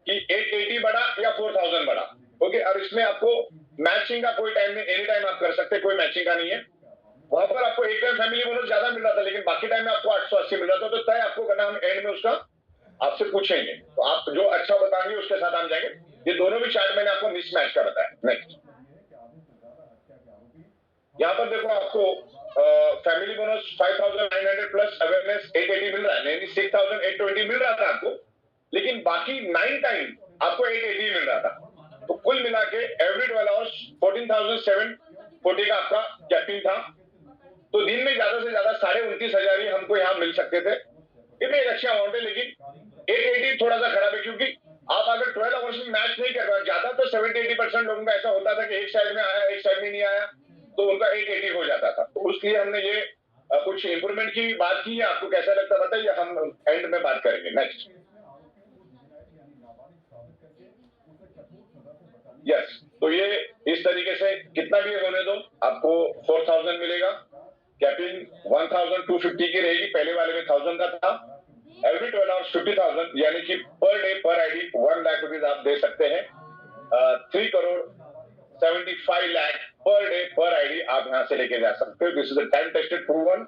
कि 880 बड़ा या 4000 बड़ा। ओके, और इसमें आपको मैचिंग का कोई टाइम नहीं, एनी टाइम आप कर सकते, कोई मैचिंग का नहीं है। वहां पर आपको एक टाइम फैमिली बोनस ज्यादा मिल रहा था, लेकिन बाकी टाइम में आपको 880 मिल रहा था। तो तय आपको करना, हम एंड में उसका आपसे पूछेंगे, तो आप जो अच्छा बताएंगे उसके साथ हम जाएंगे। ये दोनों भी चार्ट मैंने आपको मिस मैच का बताया। नेक्स्ट यहाँ पर देखो, आपको फैमिली बोनस 5,900 प्लस अवेयरनेस 880 मिल रहा है, यानी 6,820 मिल रहा था आपको, लेकिन बाकी 9 टाइम आपको 880 मिल रहा था। तो कुल मिला के एवरी 12 आवर्स 14,740 का आपका कैपिंग था। तो दिन में ज्यादा से ज्यादा 29,500 ही हमको यहाँ मिल सकते थे। ये भी एक अच्छा अमाउंट है, लेकिन 880 थोड़ा सा खराब है, क्योंकि आप अगर 12 आवर्स में मैच नहीं कर रहे, ज्यादा तो 70-80% लोगों का ऐसा होता था कि एक साइड में आया, एक साइड में नहीं आया, तो उनका 880 हो जाता था। तो उसके लिए हमने ये कुछ इंप्रूवमेंट की बात की है, आपको कैसा लगता बताइए, हम एंड में बात करेंगे। नेक्स्ट। यस, तो ये इस तरीके से कितना भी होने दो, आपको 4000 मिलेगा। कैपिंग 1250 की रहेगी, पहले वाले में 1000 का था। एवरी 12 आवर्स 50,000, यानी कि पर डे पर आईडी 1 लाख रुपीज आप दे सकते हैं। 3 करोड़ 75 लाख पर डे पर आईडी आप यहाँ से लेके जा सकते हो। This is a time tested proven.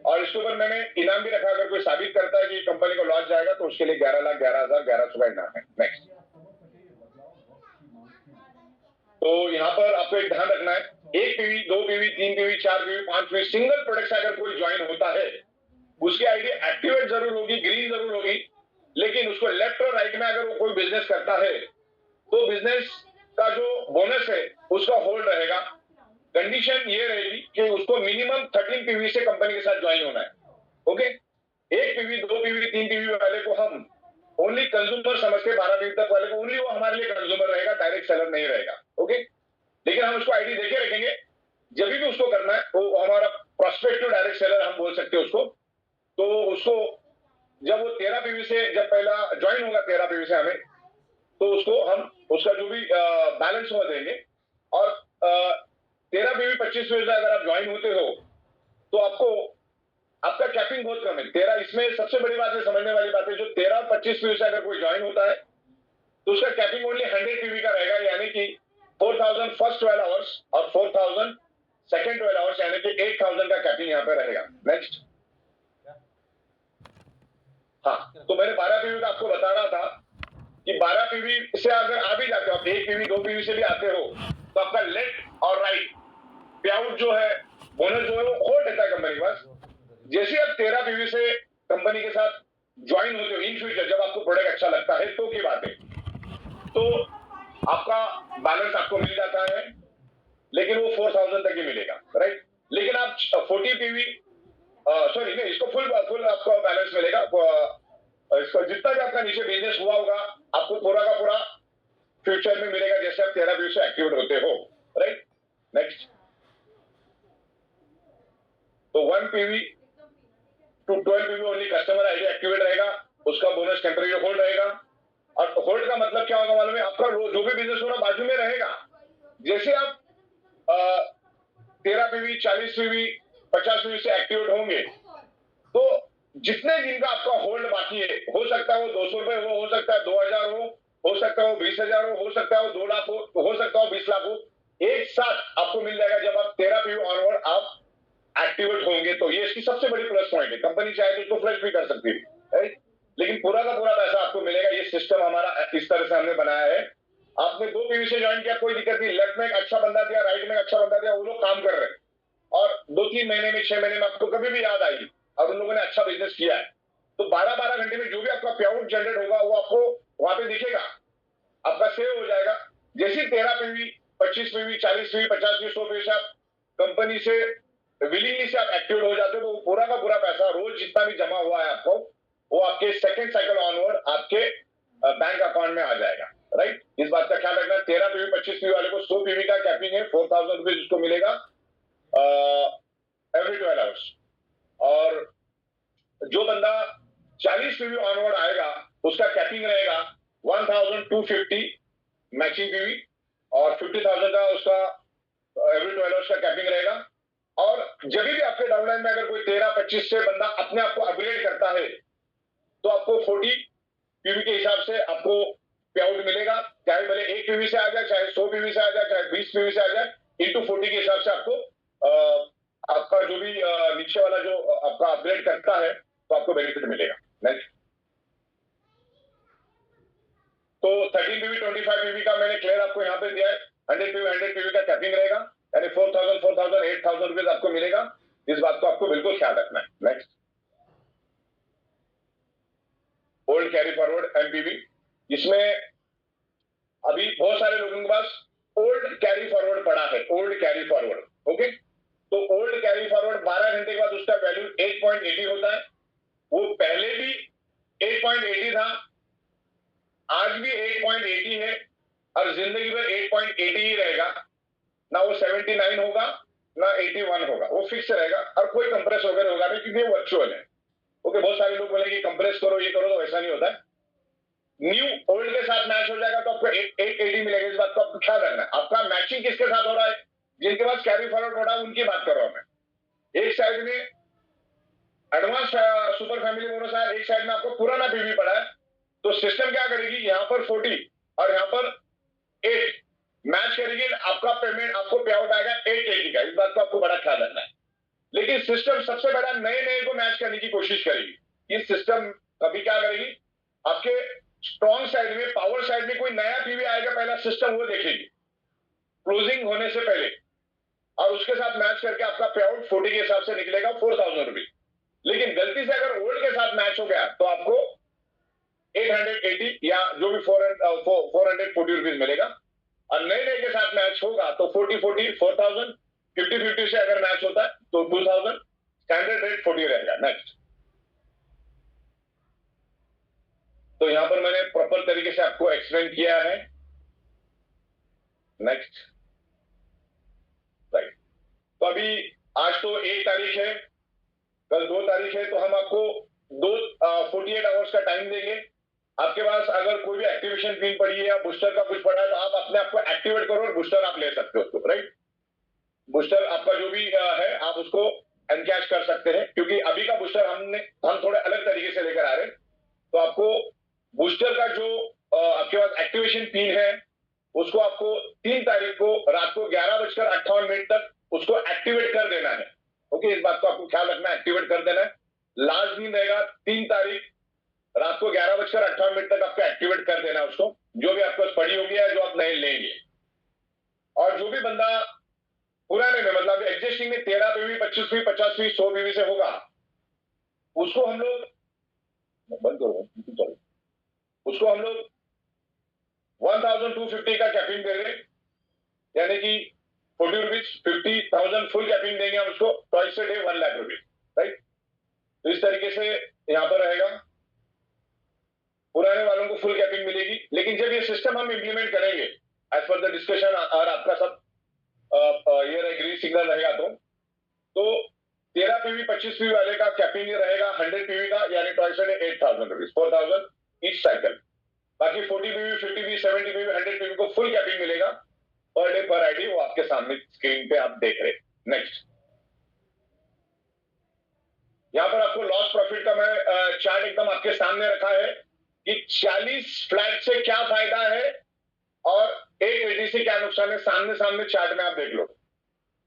और इसके ऊपर मैंने इनाम भी रखा, अगर कोई साबित करता है कि कंपनी को लॉस जाएगा तो उसके लिए 11,11,1100 का इनाम है। नेक्स्ट। तो यहाँ पर आपको एक ध्यान रखना है, 1 PV, 2 PV, 3 PV, 4 PV, 5 PV, single product से अगर कोई ज्वाइन होता है, उसकी आईडी एक्टिवेट जरूर होगी, ग्रीन जरूर होगी, लेकिन उसको लेफ्ट और राइट में अगर वो कोई बिजनेस करता है तो बिजनेस का जो बोनस है उसका होल्ड रहेगा। कंडीशन ये रहेगी कि उसको मिनिमम 13 पीवी से कंपनी के साथ ज्वाइन होना है। ओके, 1 पीवी, 2 पीवी, 3 पीवी वाले को हम ओनली कंज्यूमर समझ के, 12 पीवी तक वाले को ओनली वो हमारे लिए कंज्यूमर रहेगा, डायरेक्ट सेलर नहीं रहेगा। ओके, लेकिन हम उसको आईडी देके रखेंगे, जब भी उसको करना है वो हमारा प्रोस्पेक्टिव डायरेक्ट सेलर हम बोल सकते हैं उसको। तो उसको जब वो 13 पीवी से जब पहला ज्वाइन होगा 13 पीवी से हमें, तो उसको हम उसका जो भी बैलेंस हुआ देंगे। और 13 पीवी 25 पीवी से अगर आप ज्वाइन होते हो तो आपको आपका कैपिंग बहुत कम है 13। इसमें सबसे बड़ी बात है, समझने वाली बात है, जो 13 और 25 पीवी से अगर कोई ज्वाइन होता है तो उसका कैपिंग ओनली 100 पीवी का रहेगा, यानी कि 4000 फर्स्ट 12 आवर्स और 4000 सेकेंड 12 आवर्स, यानी कि 8000 का कैपिंग यहाँ पे रहेगा। नेक्स्ट। हाँ, तो मैंने 12 पीवी का आपको बता रहा था कि 12 पीवी से अगर आ भी जाते हो आप, 1 पीवी 2 पीवी से भी आते हो, तो आपका लेफ्ट और राइट पे आउट जो है, बोनस जो है वो होल्ड रहता है कंपनी के पास। जैसे आप 13 पीवी से कंपनी के साथ ज्वाइन होते हो इन फ्यूचर, जब आपको प्रोडक्ट अच्छा लगता है तो की बात है, तो आपका बैलेंस आपको मिल जाता है, लेकिन वो 4000 तक ही मिलेगा, राइट। लेकिन आप 40 पीवी सॉरी नहीं, इसको फुल आपको बैलेंस मिलेगा। इसका जितना भी आपका नीचे बिजनेस हुआ होगा आपको पूरा का पूरा फ्यूचर में मिलेगा, जैसे आप 13 पीवी से एक्टिवेट होते हो, राइट। नेक्स्ट। तो 1 PV to 12 PV only customer ID activate रहेगा, उसका बोनस टेम्परेरी होल्ड रहेगा। और होल्ड का मतलब क्या होगा मालूम है, आपका जो भी बिजनेस हो रहा बाजू में रहेगा। जैसे आप 13 पीवी 40 पीवी 50 पीवी से एक्टिवेट होंगे तो जितने दिन का आपका होल्ड बाकी है, हो सकता है वो 200 रुपए हो सकता है 2000 हो सकता है वो 20,000 हो सकता है वो 2 लाख हो सकता है वो 20 लाख हो, एक साथ आपको मिल जाएगा जब आप 13 पीवी ऑनवर्ड आप एक्टिवेट होंगे। तो ये इसकी सबसे बड़ी प्लस पॉइंट है। कंपनी चाहे तो इसको फ्लश भी कर सकती है, राइट, लेकिन पूरा का पूरा पैसा आपको मिलेगा। ये सिस्टम हमारा इस तरह से हमने बनाया है। आपने 2 पीवी से ज्वाइन किया, कोई दिक्कत नहीं, लेफ्ट में एक अच्छा बंदा दिया, राइट में अच्छा बंदा दिया, वो लोग काम कर रहे हैं और 2-3 महीने में 6 महीने में आपको कभी भी याद आएगी और उन लोगों ने अच्छा बिजनेस किया है, तो 12-12 घंटे में जो भी आपका पे आउट जनरेट होगा वो आपको वहां पे दिखेगा, आपका सेव हो जाएगा। जैसे 13 PV 25 PV 40 PV 50 PV 100 PV से आप कंपनी से विलिंगली से आप एक्टिवेट हो जाते हो, तो पूरा का पूरा पैसा रोज जितना भी जमा हुआ है आपको, वो आपके सेकंड साइकिल ऑनवर्ड आपके बैंक अकाउंट में आ जाएगा, राइट। इस बात का ख्याल रखना। 13 पीवी 25 पीवी वाले को 100 पीवी का कैपिंग है, 4000 रुपीज उसको मिलेगा एवरी 12 आवर्स। और जो बंदा 40 पीवी ऑनवर्ड आएगा उसका कैपिंग रहेगा 1250 मैचिंग पीवी और 50,000 का उसका एवरी 12 आवर्स का कैपिंग रहेगा। और जब भी आपके डाउनलाइन में अगर कोई 13-25 से बंदा अपने आप को अपग्रेड करता है तो आपको 40 पीवी के हिसाब से आपको पे आउट मिलेगा, चाहे भले 1 पीवी से आ जाए, चाहे 100 पीवी से आ जाए, चाहे 20 पीवी से आ जाए, इंटू 40 के हिसाब से आपको आपका जो भी नीचे वाला जो आपका अपग्रेड करता है तो आपको बेनिफिट मिलेगा। नेक्स्ट। तो 13 पीवी 25 पीवी का मैंने क्लियर आपको यहाँ पे दिया है। 100 पीवी का कैपिंग रहेगा, यानी 4000 8,000 रुपीज आपको मिलेगा। इस बात को आपको बिल्कुल ख्याल रखना है। Next. Old carry forward MPV, इसमें अभी बहुत सारे लोगों के पास ओल्ड कैरी फॉरवर्ड पड़ा है, ओल्ड कैरी फॉरवर्ड। ओके, तो ओल्ड कैरी फॉरवर्ड 12 घंटे के बाद उसका वैल्यू 8.80 होता है। वो पहले भी 8.80 था, आज भी 8.80 है और जिंदगी भर 8.80 ही रहेगा ना। वो 79 होगा ना 81 होगा, वो फिक्स रहेगा और कोई कंप्रेस वगैरह होगा नहीं क्योंकि वो वर्चुअल है। ओके, बहुत सारे लोग बोलेंगे कंप्रेस करो ये करो, तो ऐसा नहीं होता है। न्यू ओल्ड के साथ मैच हो जाएगा तो आपको 880 मिलेगा। इस बात को आपको ख्याल रखना है। आपका मैचिंग किसके साथ हो रहा है? जिनके पास कैरी फॉरवर्ड हो रहा है उनकी बात कर रहा हूं मैं। एक साइड में एडवांस सुपर फैमिली बोनस है, एक साइड में आपको पुराना पीवी पड़ा है। तो सिस्टम क्या करेगी, यहाँ पर 40 और यहाँ पर 8 मैच करेगी, आपका पेमेंट आपको पे आउट आएगा 880 का। इस बात को आपको बड़ा ख्याल रखना है। लेकिन सिस्टम सबसे बड़ा नए नए को मैच करने की कोशिश करेगी। ये सिस्टम कभी क्या करेगी, आपके स्ट्रॉन्ग साइड में, पावर साइड में कोई नया पीवी आएगा, पहला सिस्टम वो देखेगी क्लोजिंग होने से पहले, और उसके साथ मैच करके आपका पे आउट 40 के हिसाब से निकलेगा 4000 रुपीज। लेकिन गलती से अगर ओल्ड के साथ मैच हो गया तो आपको 880 या जो भी 440 रुपीज मिलेगा। और नए नए के साथ मैच होगा तो 40-40 4000, 50-50 से अगर मैच होता है तो 2000, स्टैंडर्ड रेट 40 रहेगा। नेक्स्ट, तो यहां पर मैंने प्रॉपर तरीके से आपको एक्सप्लेन किया है। Next, right. तो अभी आज तो 1 तारीख है, कल 2 तारीख है, तो हम आपको 48 आवर्स का टाइम देंगे। आपके पास अगर कोई भी एक्टिवेशन पिन पड़ी है या बूस्टर का कुछ पड़ा है तो आप अपने आप को एक्टिवेट करो और बूस्टर आप ले सकते हो उसको, राइट। बूस्टर आपका जो भी है आप उसको एनकैश कर सकते हैं, क्योंकि अभी का बूस्टर हम थोड़े अलग तरीके से लेकर आ रहे हैं। तो आपको बूस्टर का जो आपके पास एक्टिवेशन पिन है उसको आपको 3 तारीख को रात को 11:58 तक उसको एक्टिवेट कर देना है। ओके, इस बात को आपको ख्याल रखना है, एक्टिवेट कर देना है। लास्ट दिन रहेगा 3 तारीख रात को 11:58 तक आपको एक्टिवेट कर देना है उसको, जो भी आपके पास पड़ी होगी या जो आप नए लेंगे। और जो भी बंदा पुराने में मतलब एग्जिस्टिंग में 13 पीवी, 25 पीवी, 50 पीवी, 100 पीवी से होगा, उसको हम लोग बंद करो, उसको हम लोग 1250 का कैपिंग दे रहे, यानी कि 40 रुपीज, 50,000 फुल कैपिंग देंगे हम उसको, twice day 1 lakh rupees, right. तो इस तरीके से यहां पर रहेगा, पुराने वालों को फुल कैपिंग मिलेगी। लेकिन जब ये सिस्टम हम इंप्लीमेंट करेंगे एज पर द डिस्कशन और आपका सब ये ग्रीन सिग्नल रहेगा, तो 13 पीवी 25 पीवी वाले का कैपिंग रहेगा 100 पीवी का, यानी twice day 8,000 rupees, 4,000 each cycle. बाकी 40 पीवी, 50 पीवी, 70 पीवी, 100 पीवी को फुल कैपिंग मिलेगा पर डे पर आईडी, वो आपके सामने स्क्रीन पे आप देख रहे। नेक्स्ट, यहां पर आपको लॉस प्रॉफिट का मैं चार्ट एकदम आपके सामने रखा है कि 40 फ्लैट से क्या फायदा है और 880 से क्या नुकसान है। सामने सामने चार्ट में आप देख लो।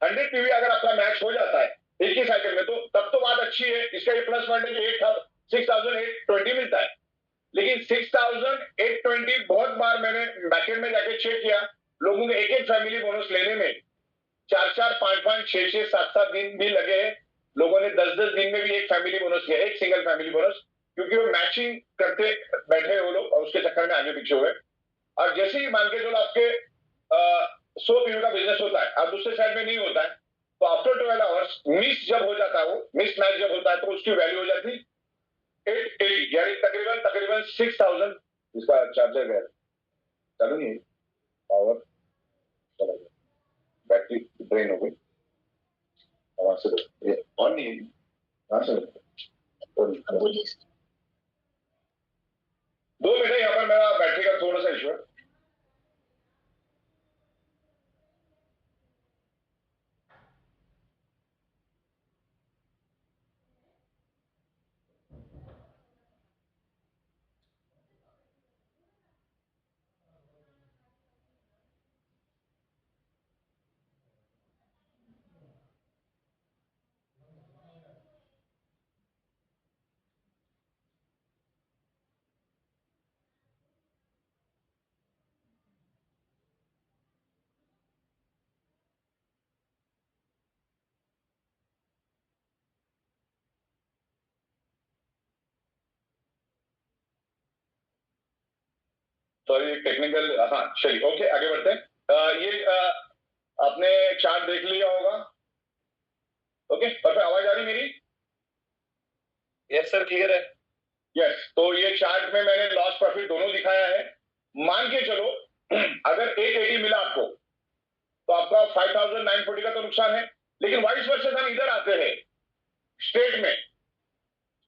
100 पीवी अगर आपका मैच हो जाता है एक ही साइकिल में तो तब तो बात अच्छी है। इसका ये प्लस पॉइंट है कि 6,820 मिलता है। लेकिन 6,820 बहुत बार मैंने बैकेंड में जाके चेक किया, लोगों के एक फैमिली बोनस लेने में 4-4, 5-5, 6-6, 7-7 दिन भी लगे हैं। लोगों ने 10-10 दिन में भी एक फैमिली बोनस लिया, एक सिंगल फैमिली बोनस, क्योंकि वो मैचिंग करते बैठे वो लोग और उसके चक्कर में आगे पीछे हुए। और जैसे ही मान के चलो आपके 100 पीवी का बिजनेस होता है और दूसरे साइड में नहीं होता है, तो आफ्टर 12 आवर्स मिस जब हो जाता है, वो मिस मैच जब होता है तो उसकी वैल्यू हो जाती 880, यानी तकरीबन 6,000। इसका चार्जर है चालू नहीं, पावर चला गया, बैटरी ड्रेन हो गई, वहां से ये ऑन नहीं है, कहां से बोलिए। 2 मिनट है, यहाँ पर मेरा बैटरी का थोड़ा सा इशू है। सॉरी, टेक्निकल, हाँ चलिए, ओके आगे बढ़ते हैं। ये आपने चार्ट देख लिया होगा। ओके, परफेक्ट, आवाज आ रही मेरी? यस सर, क्लियर है। यस, तो ये चार्ट में मैंने लॉस प्रॉफिट दोनों दिखाया है। मान के चलो अगर 880 मिला आपको तो आपका 5,940 का तो नुकसान है, लेकिन वाइस वर्सा हम इधर आते हैं स्टेट में,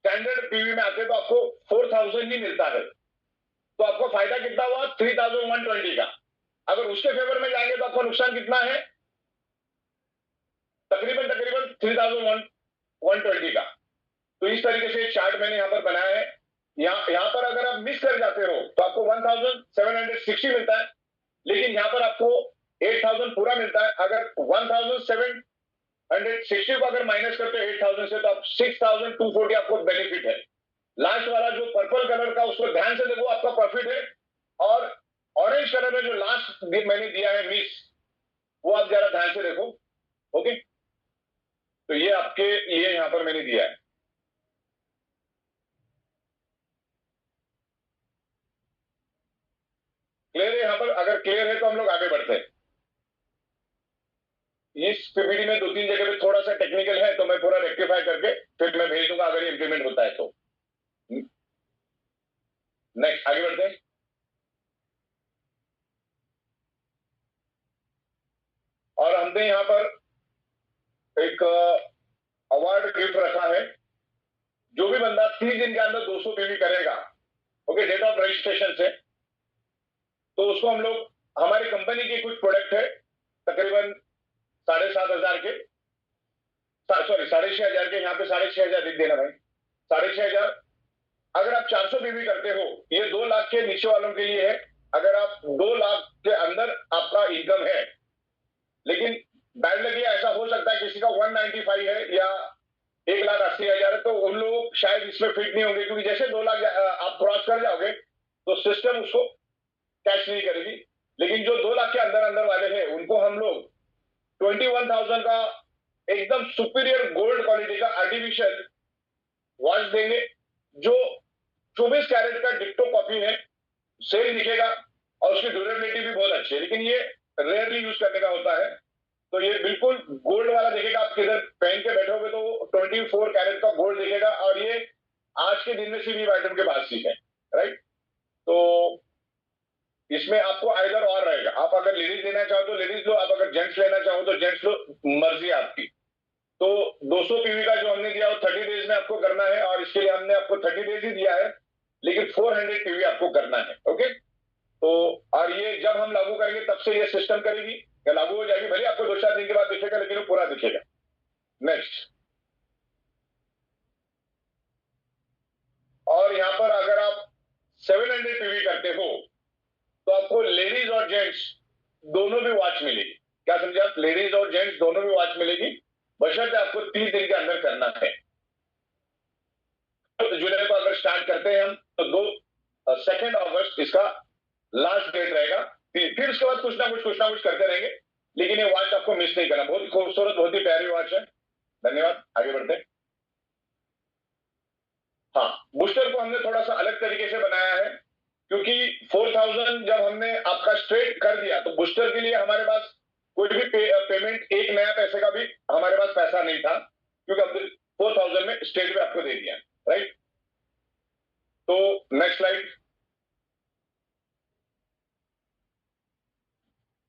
स्टैंडर्ड पीवी में आते हैं तो आपको 4000 ही मिलता है, तो आपको फायदा कितना हुआ 3120 का। अगर उसके फेवर में जाएंगे तो आपका नुकसान कितना है, तकरीबन 3120 का। तो इस तरीके से चार्ट मैंने यहां पर बनाया है। यहां पर अगर आप मिस कर जाते हो तो आपको 1760 मिलता है, लेकिन यहां पर आपको 8000 पूरा मिलता है। अगर 1760 को अगर माइनस करते हो 8000 से तो आप 6240 आपको बेनिफिट है। लास्ट वाला जो पर्पल कलर का उसको ध्यान से देखो, आपका प्रॉफिट है। और ऑरेंज कलर में जो लास्ट मैंने दिया है मिस, वो आप जरा ध्यान से देखो। ओके, तो ये आपके लिए यहां पर मैंने दिया है। क्लियर है? यहां पर अगर क्लियर है तो हम लोग आगे बढ़ते हैं। इस पीपीटी में 2-3 जगह पे थोड़ा सा टेक्निकल है, तो मैं पूरा रेक्टिफाई करके फिर मैं भेज दूंगा अगर ये इंप्लीमेंट होता है तो। नेक्स्ट आगे बढ़ते हैं। और हमने यहां पर एक अवार्ड गिफ्ट रखा है। जो भी बंदा 30 दिन के अंदर 200 पीवी करेगा, ओके, डेट ऑफ रजिस्ट्रेशन से, तो उसको हम लोग, हमारी कंपनी के कुछ प्रोडक्ट है तकरीबन 7,500 के, सॉरी 6,500 के, यहाँ पे 6,500 लिख देना भाई, 6,500। अगर आप 400 पीवी करते हो, ये 2 लाख के नीचे वालों के लिए है। अगर आप 2 लाख के अंदर आपका इनकम है, लेकिन बैड लगी ऐसा हो सकता है किसी का 195 है या 1,80,000 है, तो उन लोग शायद इसमें फिट नहीं होंगे, क्योंकि जैसे 2 लाख आप क्रॉस कर जाओगे तो सिस्टम उसको कैश नहीं करेगी। लेकिन जो 2 लाख के अंदर अंदर वाले हैं उनको हम लोग 21,000 का एकदम सुपीरियर गोल्ड क्वालिटी का आर्टिफिशियल वॉच देंगे, जो 24 कैरेट का डिक्टो कॉपी है, सेल दिखेगा और उसकी ड्यूरेबिलिटी भी बहुत अच्छी है, लेकिन ये रेयरली यूज करने का होता है। तो ये बिल्कुल गोल्ड वाला दिखेगा, आप किधर पहन के बैठोगे तो 24 कैरेट का गोल्ड दिखेगा, और ये आज के दिन में सिर्फ आइटम के पास ही है, राइट। तो इसमें आपको आइदर और रहेगा, आप अगर लेडीज लेना चाहो तो लेडीज लो, आप अगर जेंट्स लेना चाहो तो जेंट्स लो, मर्जी आपकी। तो 200 पीवी का जो हमने दिया वो 30 डेज में आपको करना है, और इसके लिए हमने आपको 30 डेज ही दिया है, लेकिन 400 पीवी आपको करना है। ओके, तो और ये जब हम लागू करेंगे तब से ये सिस्टम करेगी या लागू हो जाएगी, भले आपको 2-4 दिन के बाद दिखेगा, लेकिन वो पूरा दिखेगा। नेक्स्ट, और यहां पर अगर आप 700 पीवी करते हो तो आपको लेडीज और जेंट्स दोनों भी वॉच मिलेगी। क्या समझे आप? लेडीज और जेंट्स दोनों भी वॉच मिलेगी, बशर्ते आपको 30 दिन के अंदर करना है। तो जुलाई को अगर स्टार्ट करते हैं हम तो 2 अगस्त इसका लास्ट डेट रहेगा। फिर उसके बाद कुछ ना कुछ करते रहेंगे, लेकिन ये वॉच आपको मिस नहीं करना। बहुत ही खूबसूरत, बहुत ही प्यारी वॉच है। धन्यवाद, आगे बढ़ते हैं। हाँ, बूस्टर को हमने थोड़ा सा अलग तरीके से बनाया है, क्योंकि 4000 जब हमने आपका स्ट्रेट कर दिया तो बूस्टर के लिए हमारे पास कोई भी पेमेंट, एक नया पैसे का भी हमारे पास पैसा नहीं था, क्योंकि हमने 4000 में स्ट्रेट पे आपको दे दिया, राइट। तो नेक्स्ट स्लाइड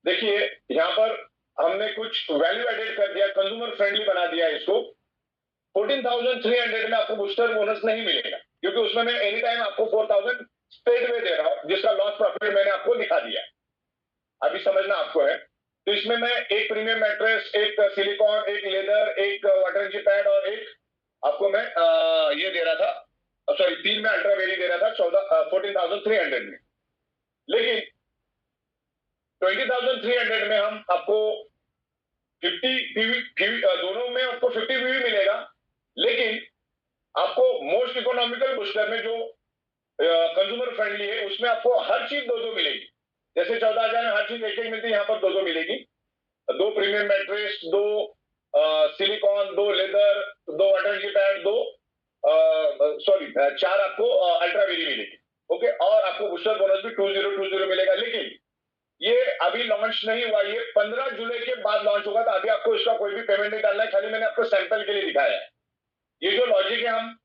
देखिए, यहां पर हमने कुछ वैल्यू एडेड कर दिया, कंज्यूमर फ्रेंडली बना दिया इसको। 14,300 में आपको बूस्टर बोनस नहीं मिलेगा, क्योंकि उसमें मैं एनी टाइम आपको 4,000 स्ट्रेट वे दे रहा हूं, जिसका लॉस प्रॉफिट मैंने आपको दिखा दिया। अभी समझना आपको है। तो इसमें मैं एक प्रीमियम मैट्रेस, एक सिलिकॉन, एक लेदर, एक वाटर एनर्जी पैड और एक आपको मैं ये दे रहा था, सॉरी 3 में अल्ट्रा वेरी दे रहा था 14,300 में। लेकिन 20,300 में हम आपको 50 पीवी दोनों में आपको 50 पीवी मिलेगा, लेकिन आपको मोस्ट इकोनॉमिकल बूस्टर में जो कंज्यूमर फ्रेंडली है उसमें आपको हर चीज 2-2 मिलेगी। जैसे 14,000 में हर चीज एक मिलती है, यहाँ पर 2-2 मिलेगी। 2 premium mattress, 2 silicon, 2 leather, 2 water energy pad, 4 आपको अल्ट्रा वेरी मिलेगी। ओके, और आपको बूस्टर बोनस भी 2020 मिलेगा। लेकिन ये अभी लॉन्च नहीं हुआ, ये 15 जुलाई के बाद लॉन्च होगा, तो अभी आपको इसका कोई भी पेमेंट नहीं डालना है, खाली मैंने आपको सैंपल के लिए दिखाया है। ये जो लॉजिक है, हम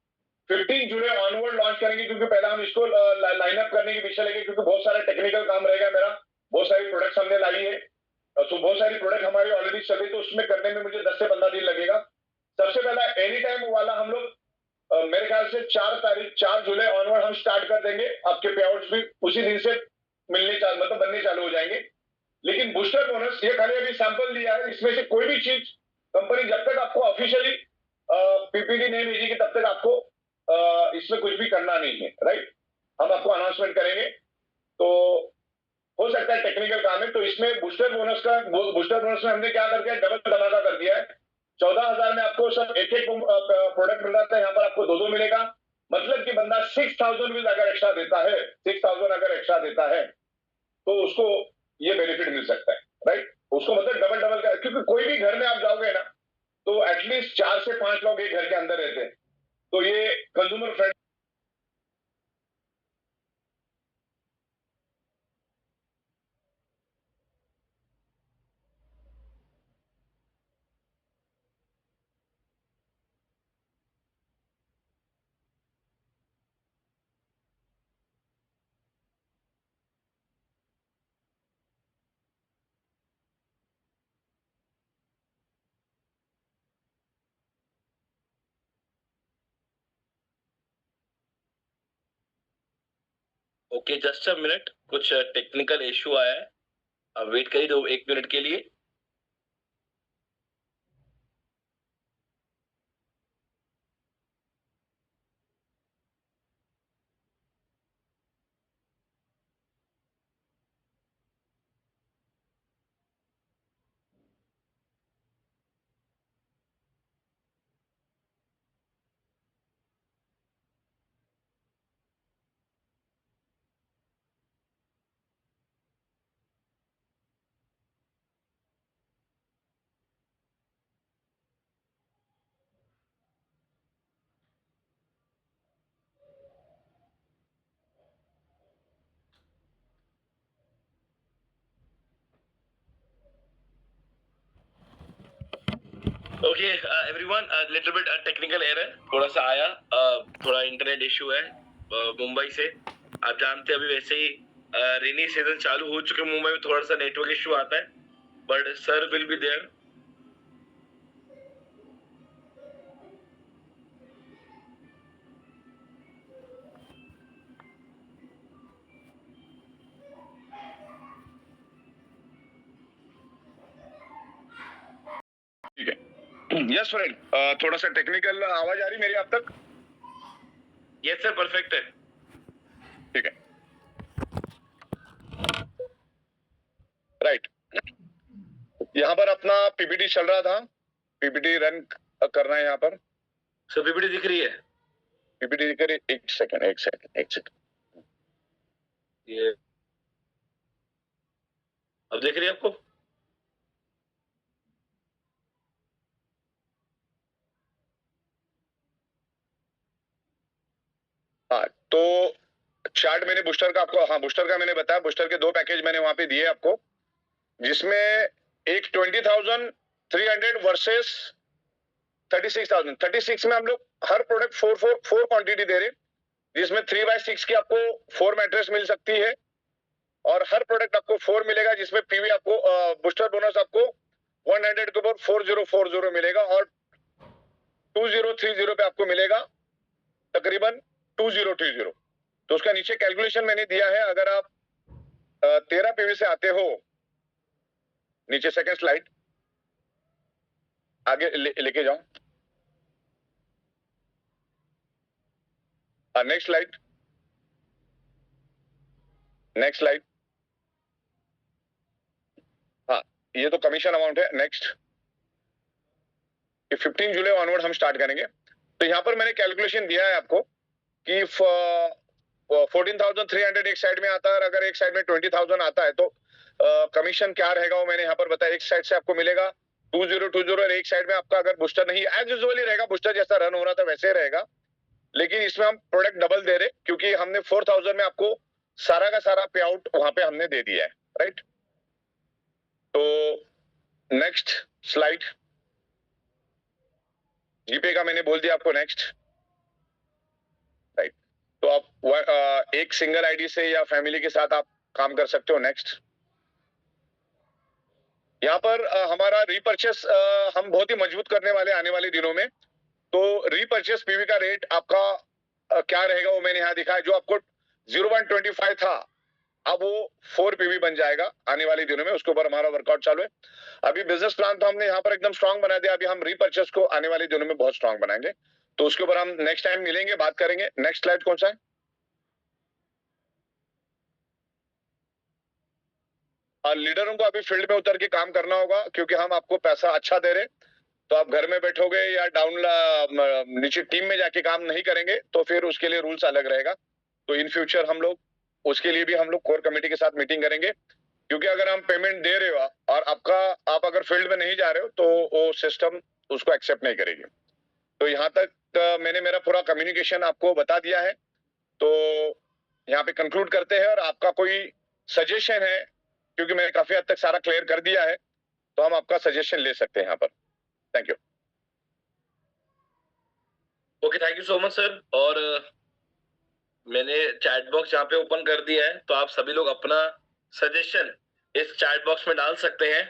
15 जुलाई ऑनवर्ड लॉन्च करेंगे, क्योंकि पहले हम इसको लाइन अप करने के पीछे लगे, क्योंकि बहुत सारा टेक्निकल काम रहेगा मेरा, बहुत सारी प्रोडक्ट्स हमने लाई है। तो बहुत सारी प्रोडक्ट हमारी ऑलरेडी चल रही, तो उसमें करने में मुझे 10 से 15 दिन लगेगा। सबसे पहला एनी टाइम वाला हम लोग मेरे ख्याल से 4 जुलाई ऑनवर्ड हम स्टार्ट कर देंगे। आपके पे आउट्स भी उसी दिन से मतलब बनने चालू हो जाएंगे। लेकिन बूस्टर बोनस ये खाली अभी सैंपल दिया है, इसमें से कोई भी चीज कंपनी जब तक आपको ऑफिशियली पीपीडी नहीं भेजेगी तब तक आपको इसमें कुछ भी करना नहीं है, राइट। हम आपको अनाउंसमेंट करेंगे, तो हो सकता है टेक्निकल काम है। तो इसमें बूस्टर बोनस में हमने क्या करके डबल धमाका कर दिया है। 14,000 में आपको सब एक प्रोडक्ट मिल रहा था, यहाँ पर आपको 2 मिलेगा। मतलब कि बंदा 6,000 रुपीज अगर एक्स्ट्रा देता है, 6,000 अगर एक्स्ट्रा देता है तो उसको ये बेनिफिट मिल सकता है, राइट। उसको मतलब डबल का, क्योंकि कोई भी घर में आप जाओगे ना तो एटलीस्ट 4 से 5 लोग एक घर के अंदर रहते हैं, तो ये consumer friend. Okay, just a minute, कुछ टेक्निकल इशू आया है, अब वेट करिए 1 मिनट के लिए। Okay everyone, little bit technical error थोड़ा सा आया, थोड़ा इंटरनेट इशू है मुंबई से। आप जानते हैं अभी वैसे ही रेनी सीजन चालू हो चुके, मुंबई में थोड़ा सा नेटवर्क इशू आता है, but sir will be there. ठीक है, यस फ्रेंड, थोड़ा सा टेक्निकल आवाज आ रही मेरी आप तक? यस सर, परफेक्ट है। ठीक है, राइट। यहाँ पर अपना पीपीटी चल रहा था, पीपीटी रन करना है यहाँ पर। सर पीपीटी दिख रही है? पीपीटी दिख रही, एक सेकंड। ये अब दिख रही है आपको? हाँ, तो चार्ट मैंने बूस्टर का आपको, हाँ बूस्टर का मैंने बताया, बूस्टर के 2 पैकेज मैंने वहां पे दिए आपको, जिसमें एक 20,300 वर्सेस 36,000। 36 में हम लोग हर प्रोडक्ट 4 क्वांटिटी दे रहे, जिसमें 3/6 की आपको 4 मैट्रेस मिल सकती है, और हर प्रोडक्ट आपको 4 मिलेगा, जिसमें पीवी आपको बूस्टर बोनस आपको 100 के ऊपर 4040 मिलेगा, और 2030 पे आपको मिलेगा तकरीबन 2030। तो उसका नीचे कैलकुलेशन मैंने दिया है। अगर आप 13 पीवी से आते हो, नीचे सेकंड स्लाइड आगे लेके जाओ, नेक्स्ट स्लाइड। हाँ, ये तो कमीशन अमाउंट है। नेक्स्ट, 15 जुलाई ऑनवर्ड हम स्टार्ट करेंगे। तो यहाँ पर मैंने कैलकुलेशन दिया है आपको कि 14,300 एक साइड में आता है, और अगर एक साइड में 20,000 आता है तो कमीशन क्या रहेगा वो मैंने यहाँ पर बताया। एक साइड से आपको मिलेगा 2020, और एक साइड में आपका अगर बूस्टर नहीं, एज यूजुअली रहेगा, बूस्टर जैसा रन हो रहा था वैसे रहेगा, लेकिन इसमें हम प्रोडक्ट डबल दे रहे, क्योंकि हमने 4,000 में आपको सारा का सारा पे आउट वहां पे हमने दे दिया है, राइट। तो नेक्स्ट स्लाइड, जीपे का मैंने बोल दिया आपको, नेक्स्ट, राइट। तो आप एक सिंगल आईडी से या फैमिली के साथ आप काम कर सकते हो। नेक्स्ट, यहाँ पर हमारा रीपर्चेस हम बहुत ही मजबूत करने वाले आने वाले दिनों में। तो रीपर्चेस पीवी का रेट आपका क्या रहेगा वो मैंने यहाँ दिखाया। जो आपको 0.25 था अब वो 4 पीवी बन जाएगा आने वाले दिनों में। उसके ऊपर हमारा वर्कआउट चालू है। अभी बिजनेस प्लान तो हमने यहाँ पर एकदम स्ट्रांग बना दिया। अभी हम रीपर्चेस को आने वाले दिनों में बहुत स्ट्रांग बनाएंगे। तो उसके ऊपर हम नेक्स्ट टाइम मिलेंगे, बात करेंगे। नेक्स्ट स्लाइड कौन सा है? लीडरों को अभी फील्ड में उतर के काम करना होगा, क्योंकि हम आपको पैसा अच्छा दे रहे हैं। तो आप घर में बैठोगे या डाउन नीचे टीम में जाके काम नहीं करेंगे तो फिर उसके लिए रूल्स अलग रहेगा। तो इन फ्यूचर हम लोग उसके लिए भी हम लोग कोर कमेटी के साथ मीटिंग करेंगे, क्योंकि अगर हम पेमेंट दे रहे हो और आप अगर फील्ड में नहीं जा रहे हो तो वो सिस्टम उसको एक्सेप्ट नहीं करेगी। तो यहाँ तक मैंने मेरा पूरा कम्युनिकेशन आपको बता दिया है। तो यहाँ पे कंक्लूड करते हैं। और आपका कोई सजेशन है, क्योंकि मैंने काफी हद तक सारा क्लियर कर दिया है, तो हम आपका सजेशन ले सकते हैं यहाँ पर। Thank you. Okay, thank you so much sir. और मैंने चैट बॉक्स यहाँ पे ओपन कर दिया है, तो आप सभी लोग अपना सजेशन इस चैट बॉक्स में डाल सकते हैं।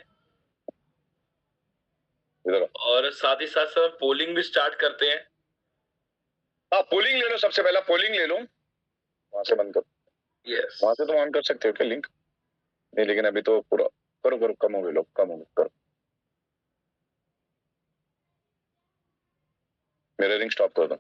और साथ ही साथ सर पोलिंग भी स्टार्ट करते हैं। हाँ, पोलिंग ले लो। सबसे पहला पोलिंग ले लो। वहां से बंद करो। यस, वहां से तो ऑन कर सकते हो क्या लिंक? नहीं, लेकिन अभी तो पूरा करो करो। कम हो गए लोग, कम हो गए। करो, मेरा रिंग स्टॉप कर दो।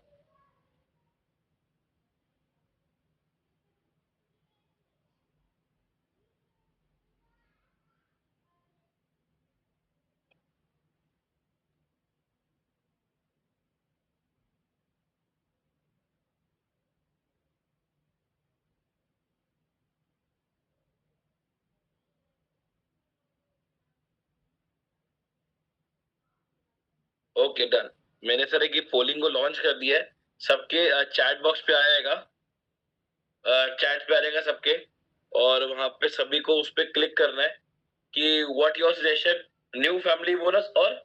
Okay done. मैंने सर एक पोलिंग को लॉन्च कर दिया है। सबके चैट बॉक्स पे आएगा, चैट पे आ जाएगा सबके। और वहां पे सभी को उस पर क्लिक करना है कि what your suggestion, new family bonus और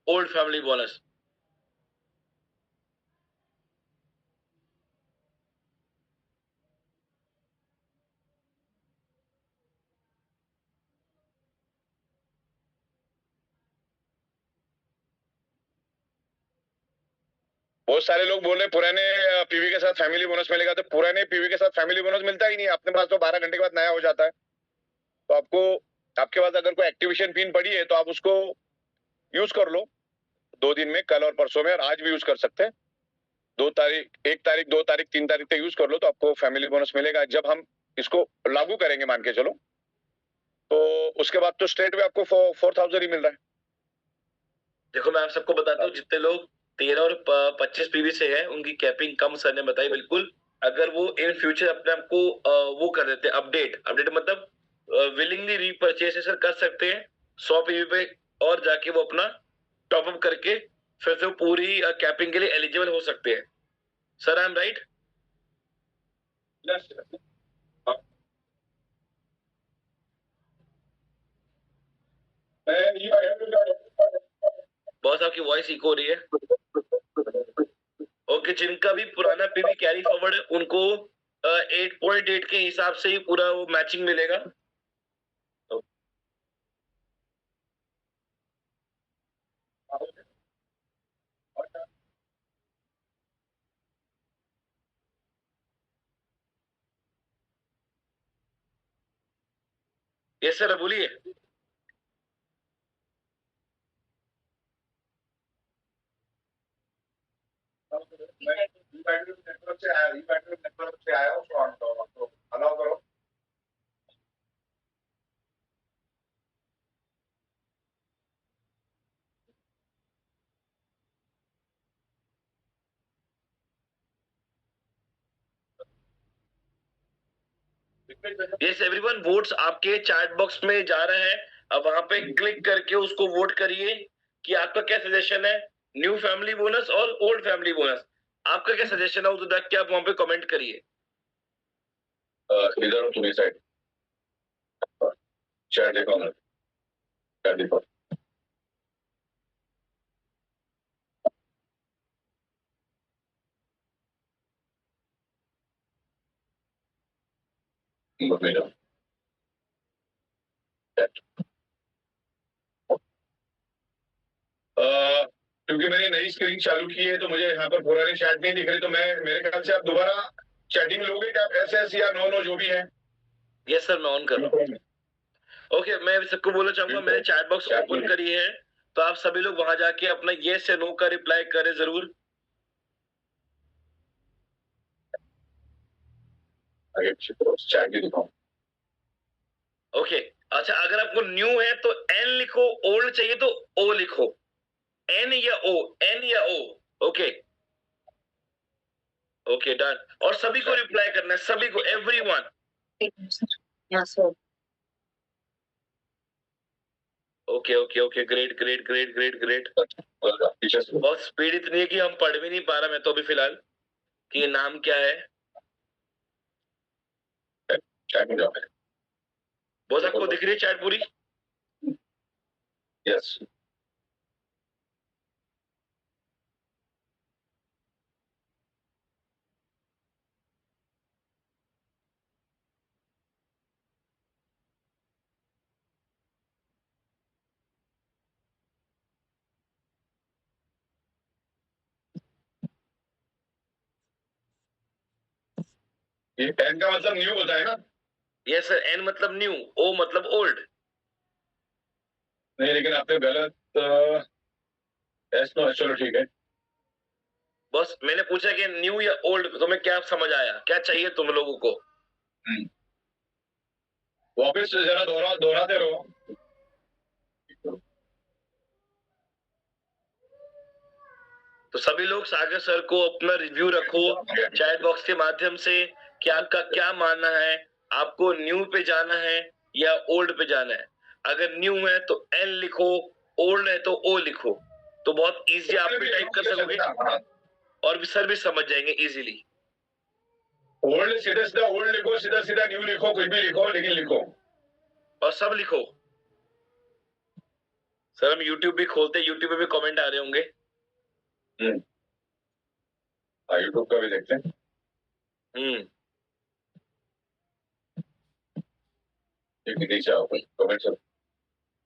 ओल्ड फैमिली बोनस। बहुत सारे लोग बोल रहे पुराने पीवी के साथ फैमिली बोनस मिलेगा। तो पुराने पीवी के साथ फैमिली बोनस मिलता ही नहीं है। अपने पास तो 12 घंटे के बाद नया हो जाता है। तो आपके पास अगर कोई एक्टिवेशन पिन पड़ी है तो आप उसको यूज कर लो 2 दिन में, कल और परसों में। और आज भी यूज कर सकते हैं। 1 तारीख 2 तारीख 3 तारीख तक यूज कर लो, तो आपको फैमिली बोनस मिलेगा। जब हम इसको लागू करेंगे मान के चलो, तो उसके बाद तो स्ट्रेट में आपको 4000 ही मिल रहा है। देखो मैं आप सबको बताता हूँ, जितने लोग 13 और 25 पीवी से हैं उनकी कैपिंग कम सर ने बताई बिल्कुल। अगर वो इन फ्यूचर अपने आप को वो कर देते हैं अपडेट मतलब विलिंगली रीपरचेस सर कर सकते हैं 100 पीवी पे, और जाके वो अपना टॉप अप करके फिर से वो पूरी कैपिंग के लिए एलिजिबल हो सकते हैं। Sir I am right? Boss आपकी वॉइस इको हो रही है। ओके, जिनका भी पुराना पीवी कैरी फॉरवर्ड है उनको 8.8 के हिसाब से ही पूरा वो मैचिंग मिलेगा। यस सर, बोलिए। नेटवर्क से आया हूँ, तो अलाउ करो। यस एवरीवन, वोट्स आपके चैट बॉक्स में जा रहे हैं। अब वहां पे क्लिक करके उसको वोट करिए कि आपका क्या सजेशन है, न्यू फैमिली बोनस और ओल्ड फैमिली बोनस। आपका क्या सजेशन है वो तो देख के आप वहां पे कमेंट करिए। इधर टू साइड चैट देखो, चैट देखो। मेरा क्योंकि मैंने नई स्क्रीन चालू की है तो मुझे यहाँ पर पुरानी चैट नहीं दिख रही, तो मैं मेरे ख्याल से आप दोबारा चैटिंग लोगे क्या, एसएस या नो नो जो भी है? यस सर, मैं ऑन कर रहा हूँ। ओके, मैं सबको बोलना चाहूंगा, मैंने चैट बॉक्स ओपन करी है, तो आप सभी लोग वहां जाके अपना येस या नो का रिप्लाई करें जरूर। चैट भी दिखाऊं? ओके, अच्छा, अगर आपको न्यू है तो एन लिखो, ओल्ड चाहिए तो ओ लिखो, एन या ओ, एन या ओ। Okay okay, done. और सभी को रिप्लाई करना है, सभी को, everyone. Yes, sir. Okay okay okay, great great great great great. बहुत स्पीड इतनी है कि हम पढ़ भी नहीं पा रहा मैं तो अभी फिलहाल, कि ये नाम क्या है। बॉस आपको दिख रही है चैट पूरी? यस। ये एन का मतलब न्यू होता है ना? यस सर, एन मतलब न्यू, ओ मतलब ओल्ड। नहीं, लेकिन आपने गलत एस नो, चलो ठीक है। बस मैंने पूछा कि न्यू या ओल्ड, तुम्हें क्या समझ आया, क्या चाहिए तुम लोगों को? वापस जरा दोहराते रहो। तो सभी लोग सागर सर को अपना रिव्यू रखो चैट बॉक्स के माध्यम से कि आपका क्या मानना है, आपको न्यू पे जाना है या ओल्ड पे जाना है। अगर न्यू है तो एन लिखो, ओल्ड है तो ओ लिखो, तो बहुत इजी आप भी टाइप कर सकोगे और भी सर भी समझ जाएंगे इजीली। ओल्ड सीधा सीधा ओल्ड लिखो, सीधा सीधा न्यू लिखो, कुछ भी लिखो, लेकिन लिखो। और सब लिखो। सर हम यूट्यूब भी खोलते हैं, यूट्यूब पे भी कमेंट आ रहे होंगे। यूट्यूब का भी देखते हैं। नीचे आओ, कमेंट करो।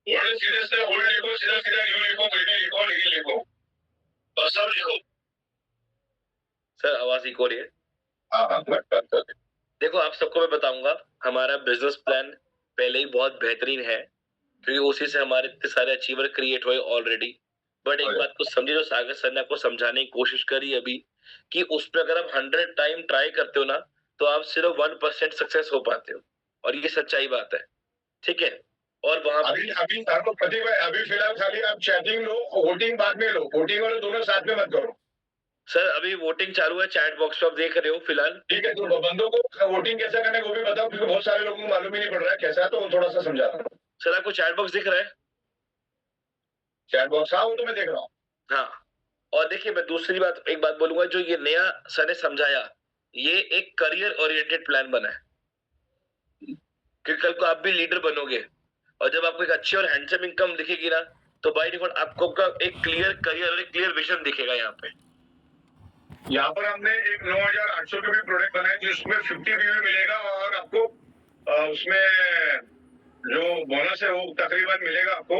ओल्ड सीधा सीधा ओल्ड लिखो, सीधा सीधा न्यू लिखो, कुछ भी लिखो, लेकिन लिखो, और सब लिखो। सर आवाज इको रही है। हाँ। देखो आप सबको मैं बताऊंगा, हमारा बिजनेस प्लान पहले ही बहुत बेहतरीन है, क्योंकि उसी से हमारे इतने सारे अचीवर क्रिएट हुए ऑलरेडी। बट एक बात को समझिए, जो सागर सर ने आपको समझाने की कोशिश करी अभी, कि उस पर अगर आप 100 टाइम ट्राई करते हो ना, तो आप सिर्फ 1% सक्सेस हो पाते हो, और ये सच्चाई बात है, ठीक है। और वहां अभी प्रदीप भाई, अभी फिलहाल खाली आप चैटिंग लो, वोटिंग बाद में लो, वोटिंग वाले दोनों साथ में मत करो। सर अभी वोटिंग चालू है चैट बॉक्स पे, आप देख रहे हो फिलहाल। ठीक है, तो बंदों को वोटिंग कैसे करने को भी बताओ, क्योंकि बहुत सारे लोगों को मालूम ही नहीं पड़ रहा है कैसा, तो थोड़ा सा समझा। सर आपको चैट बॉक्स दिख रहा है? चैट बॉक्स, हाँ वो तो मैं देख रहा हूँ। हाँ, और देखिए मैं दूसरी बात एक बात बोलूंगा, जो ये नया सर ने समझाया, ये एक करियर ओरिएंटेड प्लान बना है, क्योंकि कल को आप भी लीडर बनोगे, और जब आपको एक अच्छी और हैंडसम इनकम दिखेगी ना, तो बाय डिफॉल्ट आपको का एक क्लियर करियर और एक क्लियर विजन दिखेगा यहाँ पे। यहाँ पर हमने एक 9,800 के भी प्रोडक्ट बनाए, जिसमें 50 बीवी मिलेगा, और आपको उसमें जो बोनस है वो तकरीबन मिलेगा आपको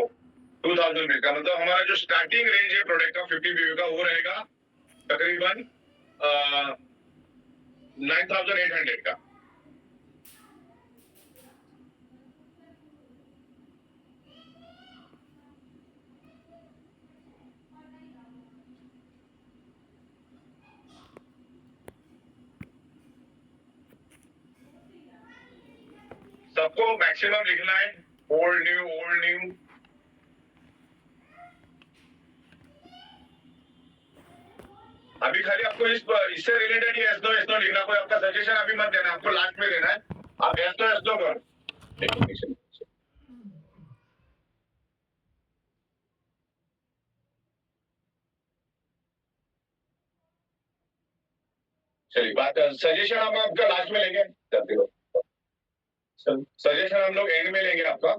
2,000 रुपए का। मतलब हमारा जो स्टार्टिंग रेंज है प्रोडक्ट का 50 बीवी का, वो रहेगा तकरीबन 9,800 का। सबको मैक्सिमम लिखना है, ओल्ड न्यू ओल्ड न्यू। अभी खाली आपको इससे रिलेटेड ही एस नो लिखना, कोई आपका सजेशन अभी मत देना, आपको लास्ट में देना है। आप एस नो कर। चलिए, बात सजेशन हम आपका लास्ट में लेंगे, सजेशन हम लोग एंड में लेंगे आपका।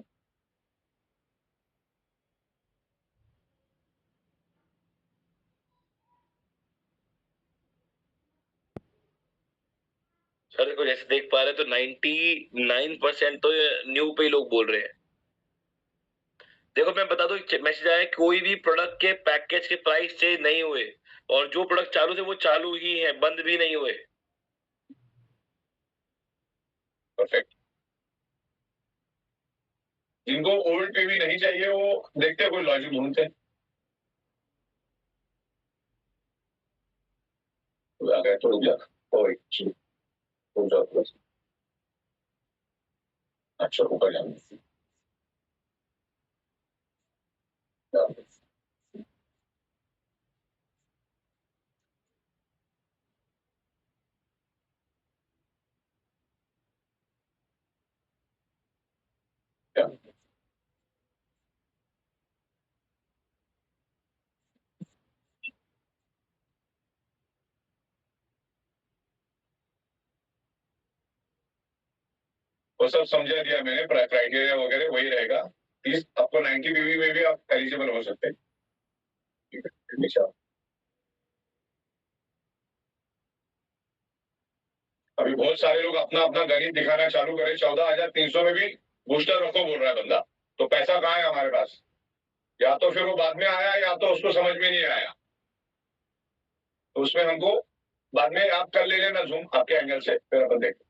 सर देखो जैसे देख पा रहे हैं तो 99% तो न्यू पे ही लोग बोल रहे हैं, देखो मैं बता दूं, मैसेज आया है, कोई भी प्रोडक्ट के पैकेज के प्राइस चेंज नहीं हुए और जो प्रोडक्ट चालू थे वो चालू ही है, बंद भी नहीं हुए। परफेक्ट। जिनको ओल्ड पीवी नहीं चाहिए वो देखते हैं, कोई लॉजिक ढूंढते हैं। तो आ गया तो रुक जा। ओए रुक जा थोड़ा सा। अच्छा ऊपर जाना। क्या? वो सब समझा दिया मैंने, क्राइटेरिया वगैरह वही रहेगा। 30 आपको 90 पीवी में भी आप एलिजिबल हो सकते हैं। ठीक है, नीचे आओ। अभी बहुत सारे लोग अपना अपना गणित दिखाना चालू करें, 14,300 में भी बूस्टर रखो बोल रहा है बंदा। तो पैसा कहाँ है हमारे पास? या तो फिर वो बाद में आया या तो उसको समझ में नहीं आया। तो उसमें हमको बाद में आप कर ले लेना जूम आपके एंगल से, फिर अपन देखें।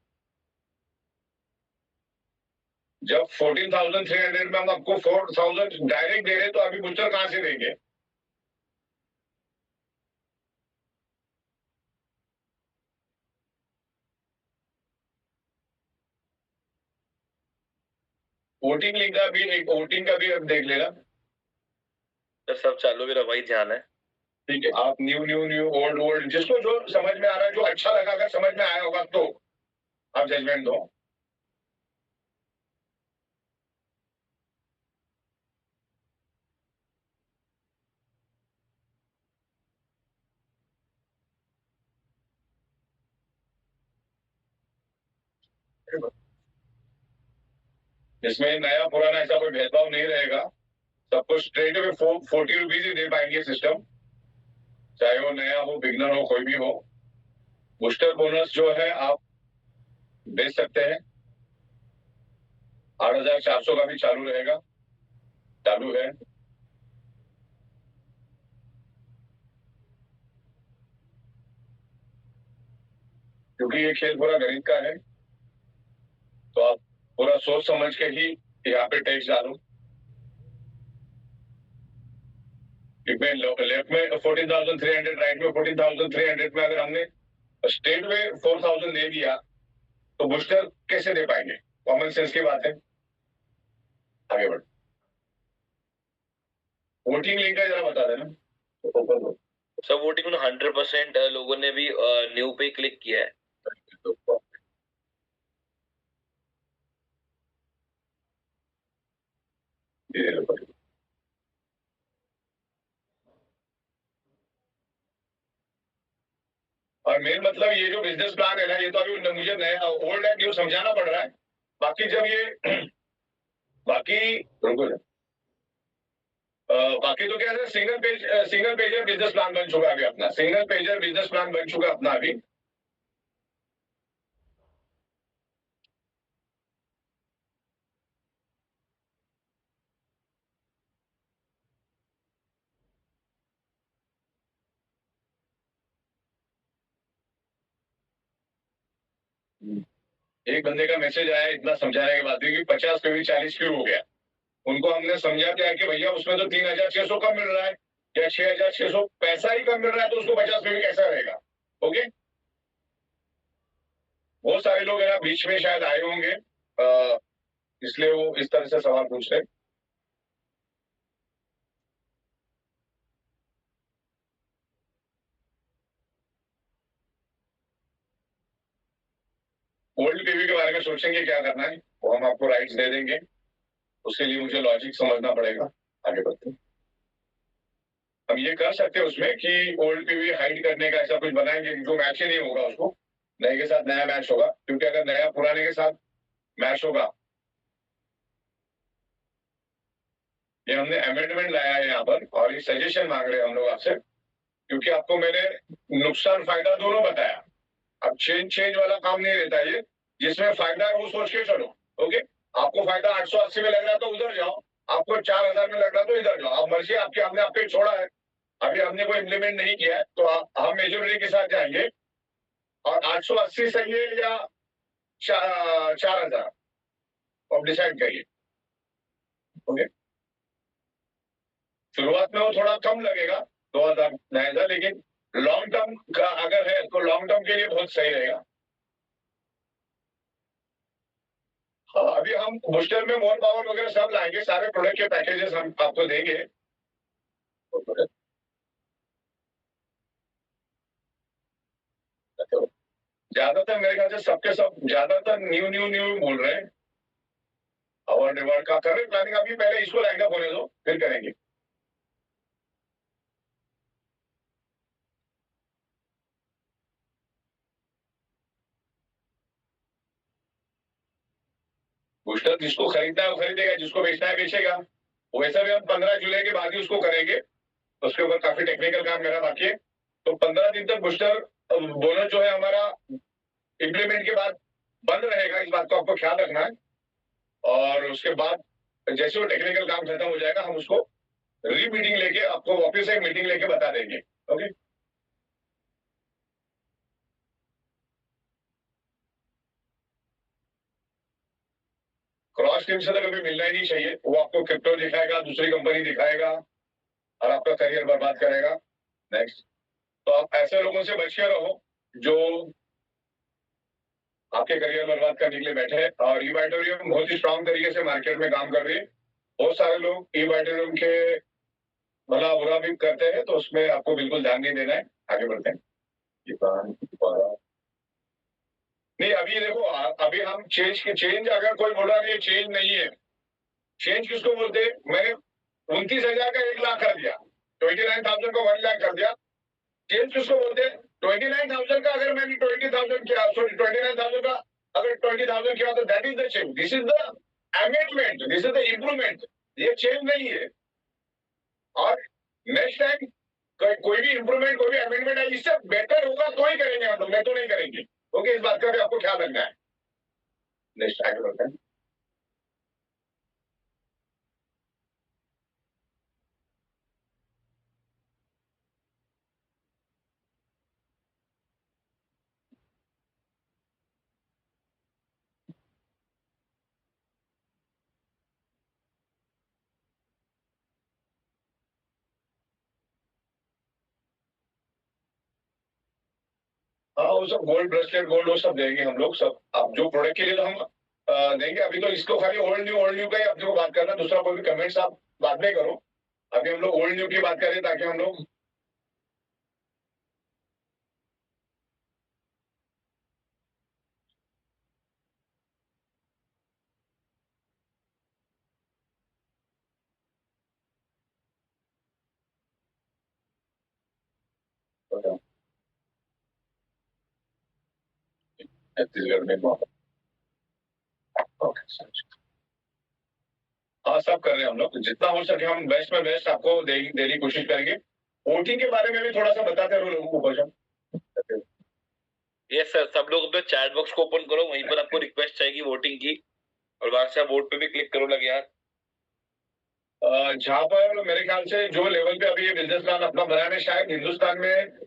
जब 14,300 में हम आपको 4,000 डायरेक्ट दे रहे तो अभी बूस्टर कहां से देंगे? वोटिंग लिंक का भी, एक वोटिंग का भी अब देख लेना। तो सब चालू, मेरा वही ध्यान है। ठीक है, आप new new new old old जिसको जो समझ में आ रहा है, जो अच्छा लगा, अगर समझ में आया होगा तो आप जजमेंट दो। इसमें नया पुराना ऐसा कोई भेदभाव नहीं रहेगा। सबको स्ट्रेट में 40 रुपीज ही दे पाएंगे सिस्टम, चाहे वो नया हो, बिगनर हो, कोई भी हो। बूस्टर बोनस जो है आप बेच सकते हैं। 8,400 का भी चालू रहेगा, चालू है। क्योंकि ये खेल पूरा गणित का है, तो आप पूरा सोच समझ के ही यहाँ पे टैक्स डालो। लेफ्ट में 14,300, राइट में 14,300 में अगर हमने स्टेट में 4,000 दे दिया तो बूस्टर कैसे दे पाएंगे? कॉमन सेंस की बात है। आगे बढ़। वोटिंग लिंक का जरा बता देना। सब वोटिंग में 100% लोगों ने भी न्यू पे क्लिक किया है। और मेन मतलब ये जो बिजनेस प्लान है ना, ये तो अभी मुझे नया ओल्ड एंड न्यू समझाना पड़ रहा है। बाकी जब ये बाकी रुको ना। बाकी तो क्या है, सिंगल पेजर बिजनेस प्लान बन चुका है अभी अपना, सिंगल पेजर बिजनेस प्लान बन चुका है अपना अभी। एक बंदे का मैसेज आया इतना समझाने के बाद भी कि 50 पे भी 40 क्यों हो गया। उनको हमने समझा दिया कि भैया उसमें तो 3,600 कम मिल रहा है या 6,600 पैसा ही कम मिल रहा है, तो उसको 50 पे भी कैसा रहेगा? ओके, बहुत सारे लोग है ना बीच में शायद आए होंगे, इसलिए वो इस तरह से सवाल पूछ रहे। ओल्ड पीवी के बारे में सोचेंगे क्या करना है, वो हम आपको राइट्स दे देंगे। उसके लिए मुझे लॉजिक समझना पड़ेगा। आगे बढ़ते हैं। हम ये कर सकते हैं उसमें कि ओल्ड पीवी हाइड करने का ऐसा कुछ बनाएंगे जो मैच ही नहीं होगा, उसको नए के साथ नया मैच होगा। क्योंकि अगर नया पुराने के साथ मैच होगा, ये हमने अमेंडमेंट लाया है यहाँ पर और ये सजेशन मांग रहे हैं हम लोग आपसे, क्योंकि आपको मैंने नुकसान फायदा दोनों बताया। अब चेंज वाला काम नहीं रहता ये, जिसमें फायदा है वो सोच के चलो। ओके, आपको फायदा 880 में लग रहा है तो उधर जाओ, आपको 4,000 में लग रहा तो इधर लो, आप मर्जी आपकी, हमने आपको छोड़ा है, अभी हमने कोई इम्प्लीमेंट नहीं किया है, तो हम मेजोरिटी के साथ जाएंगे। और 880 सही है या 4,000, आप डिसाइड करिए। ओके, शुरुआत में वो थोड़ा कम लगेगा 2,000 महंगा, लेकिन लॉन्ग टर्म का अगर है तो लॉन्ग टर्म के लिए बहुत सही रहेगा। हाँ, अभी हम बूस्टर में मोर पावर वगैरह सब लाएंगे, सारे प्रोडक्ट के पैकेजेस हम आपको देंगे। ज्यादातर मेरे ख्याल से सबके सब ज्यादातर न्यू न्यू न्यू बोल रहे हैं। अवार्ड रिवार्ड का कर रहे प्लानिंग, अभी पहले इसको लाएंगे होने दो, फिर करेंगे। बूस्टर जिसको खरीदना है वो खरीदेगा, जिसको बेचना है बेचेगा। वैसे भी हम 15 जुलाई के बाद ही उसको करेंगे, उसके ऊपर काफी टेक्निकल काम मेरा बाकी है। तो 15 दिन तक बूस्टर बोनस जो है हमारा इम्प्लीमेंट के बाद बंद रहेगा, इस बात को आपको ख्याल रखना है। और उसके बाद जैसे वो टेक्निकल काम खत्म हो जाएगा, हम उसको री मीटिंग लेके आपको वापस एक मीटिंग लेके बता देंगे। ओके, क्रॉस टीम से तो कभी मिलना ही नहीं चाहिए, वो आपको क्रिप्टो दिखाएगा, दूसरी कंपनी दिखाएगा और आपका करियर बर्बाद करेगा। नेक्स्ट, तो आप ऐसे लोगों से बच के रहो जो आपके करियर बर्बाद करने के लिए बैठे हैं। और ईवाइटोरियम बहुत ही स्ट्रांग तरीके से मार्केट में काम कर रही है। बहुत सारे लोग ईवाइटोरियम के भला बुरा भी करते हैं, तो उसमें आपको बिल्कुल ध्यान नहीं देना है। आगे बढ़ते हैं। नहीं, अभी देखो, अभी हम चेंज अगर कोई बोल रहा नहीं, चेंज नहीं है। चेंज किसको बोलते हैं? मैंने 29,000 का 1 लाख कर दिया, 29,000 को 1 लाख कर दिया। चेंज किसको बोलते हैं? 29,000 का अगर मैंने 20,000 किया, सॉरी 29,000 का अगर 20,000 किया, तो that is the change. This is the amendment, this is the improvement. ये चेंज नहीं है। और नेक्स्ट टाइम कोई भी इम्प्रूवमेंट, कोई भी अमेंडमेंट है, इससे बेटर होगा तो ही करेंगे हम लोग, नहीं तो नहीं करेंगे। ओके, इस बात का भी आपको ख्याल रखना है। नेक्स्ट आगे बढ़ते हैं। हाँ, वो सब गोल्ड ब्रेसलेट, गोल्ड वो सब देंगे हम लोग सब। अब जो प्रोडक्ट के लिए तो हम देंगे। अभी तो इसको खाली ओल्ड न्यू का ही अपने को बात करना, दूसरा कोई भी कमेंट्स आप बाद में करो। अभी हम लोग ओल्ड न्यू की बात करें, ताकि हम लोग छत्तीसगढ़ में हाँ, सब कर रहे हैं हम लोग। जितना हो सके हम बेस्ट में बेस्ट आपको देने की कोशिश करेंगे। वोटिंग के बारे में भी थोड़ा सा बताते रहो लोगों को भजन। यस सर, सब लोग अपने चैट बॉक्स को ओपन करो, वहीं पर आपको रिक्वेस्ट चाहिए वोटिंग की, और वहां से आप वोट पे भी क्लिक करो लगे यार। जहां पर मेरे ख्याल से जो लेवल पे अभी ये बिजनेस प्लान अपना बनाया है, शायद हिंदुस्तान में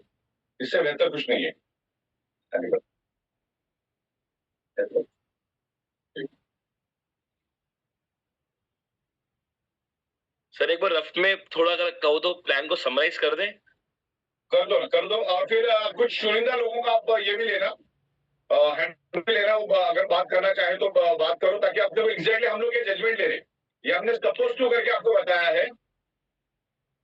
इससे बेहतर कुछ नहीं है। सर एक बार रफ में थोड़ा अगर कहो तो प्लान को समराइज कर दें। कर दो। और फिर कुछ चुनिंदा लोगों का आप ये भी लेना, हैंडल भी लेना। अगर बात करना चाहे तो बात करो, ताकि अपने को एग्जैक्टली हम लोग ये जजमेंट ले रहे हैं, ये हमने सपोज टू करके आपको बताया है।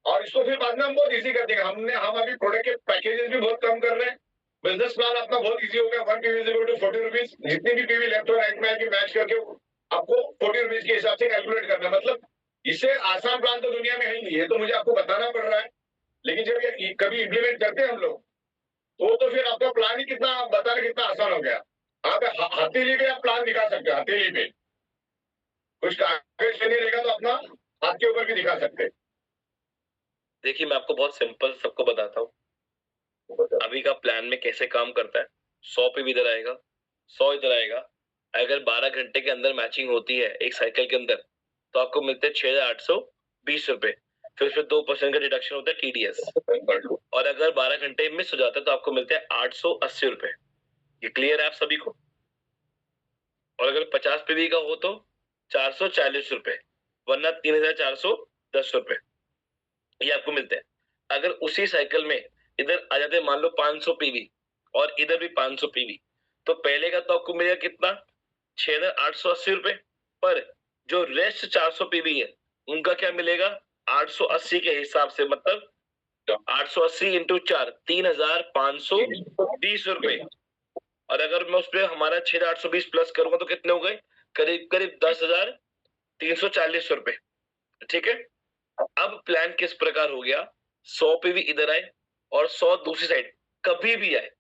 और इसको फिर बाद में हम बहुत इजी कर देंगे। हम अभी प्रोडक्ट के पैकेजेस भी बहुत कम कर रहे हैं। बिजनेस प्लान अपना बहुत इजी हो गया। 1 पीवी इज टू 40 रुपीज। जितनी भी पीवी लेफ्ट और राइट में आएगी, मैच करके आपको 40 रुपीज के हिसाब से कैलकुलेट करना है। मतलब इससे आसान प्लान तो दुनिया में है ही नहीं है, तो मुझे आपको बताना पड़ रहा है। लेकिन जब ये कभी इम्प्लीमेंट करते हैं हम लोग, तो फिर आपका प्लान ही कितना बताना कितना आसान हो गया। आप हथेली पे आप प्लान दिखा सकते हैं, हथेली पे कुछ कागज पे नहीं रहेगा तो अपना हाथ के ऊपर भी दिखा सकते हैं। देखिए, मैं आपको बहुत सिंपल सबको बताता हूँ अभी का प्लान में कैसे काम करता है। 100 पे भी इधर आएगा, 100 इधर आएगा। अगर 12 घंटे के अंदर मैचिंग होती है एक साइकिल के अंदर, तो आपको मिलते हैं 6,820 रुपए। फिर उसमें 2% का डिडक्शन होता है TDS। और अगर 12 घंटे मिस हो जाता है तो आपको मिलते हैं 880 रुपए। ये क्लियर है आप सभी को? और अगर 50 PV का हो तो 440 रुपए, वरना 3,410 रुपए ये आपको मिलते हैं। अगर उसी साइकिल में इधर आ जाते मान लो 500 PV और इधर भी 500 PV, तो पहले का तो आपको मिलेगा कितना, 6,880 रुपए। पर जो रेस्ट 400 PV है उनका क्या मिलेगा, 880 के हिसाब से, मतलब 880 इंटू 4, 3,520 रुपए। और अगर मैं उस पर हमारा 6,820 प्लस करूंगा तो कितने हो गए, करीब करीब 10,340 रुपए। ठीक है। अब प्लान किस प्रकार हो गया, 100 PV इधर आए और 100 दूसरी साइड, कभी भी आए,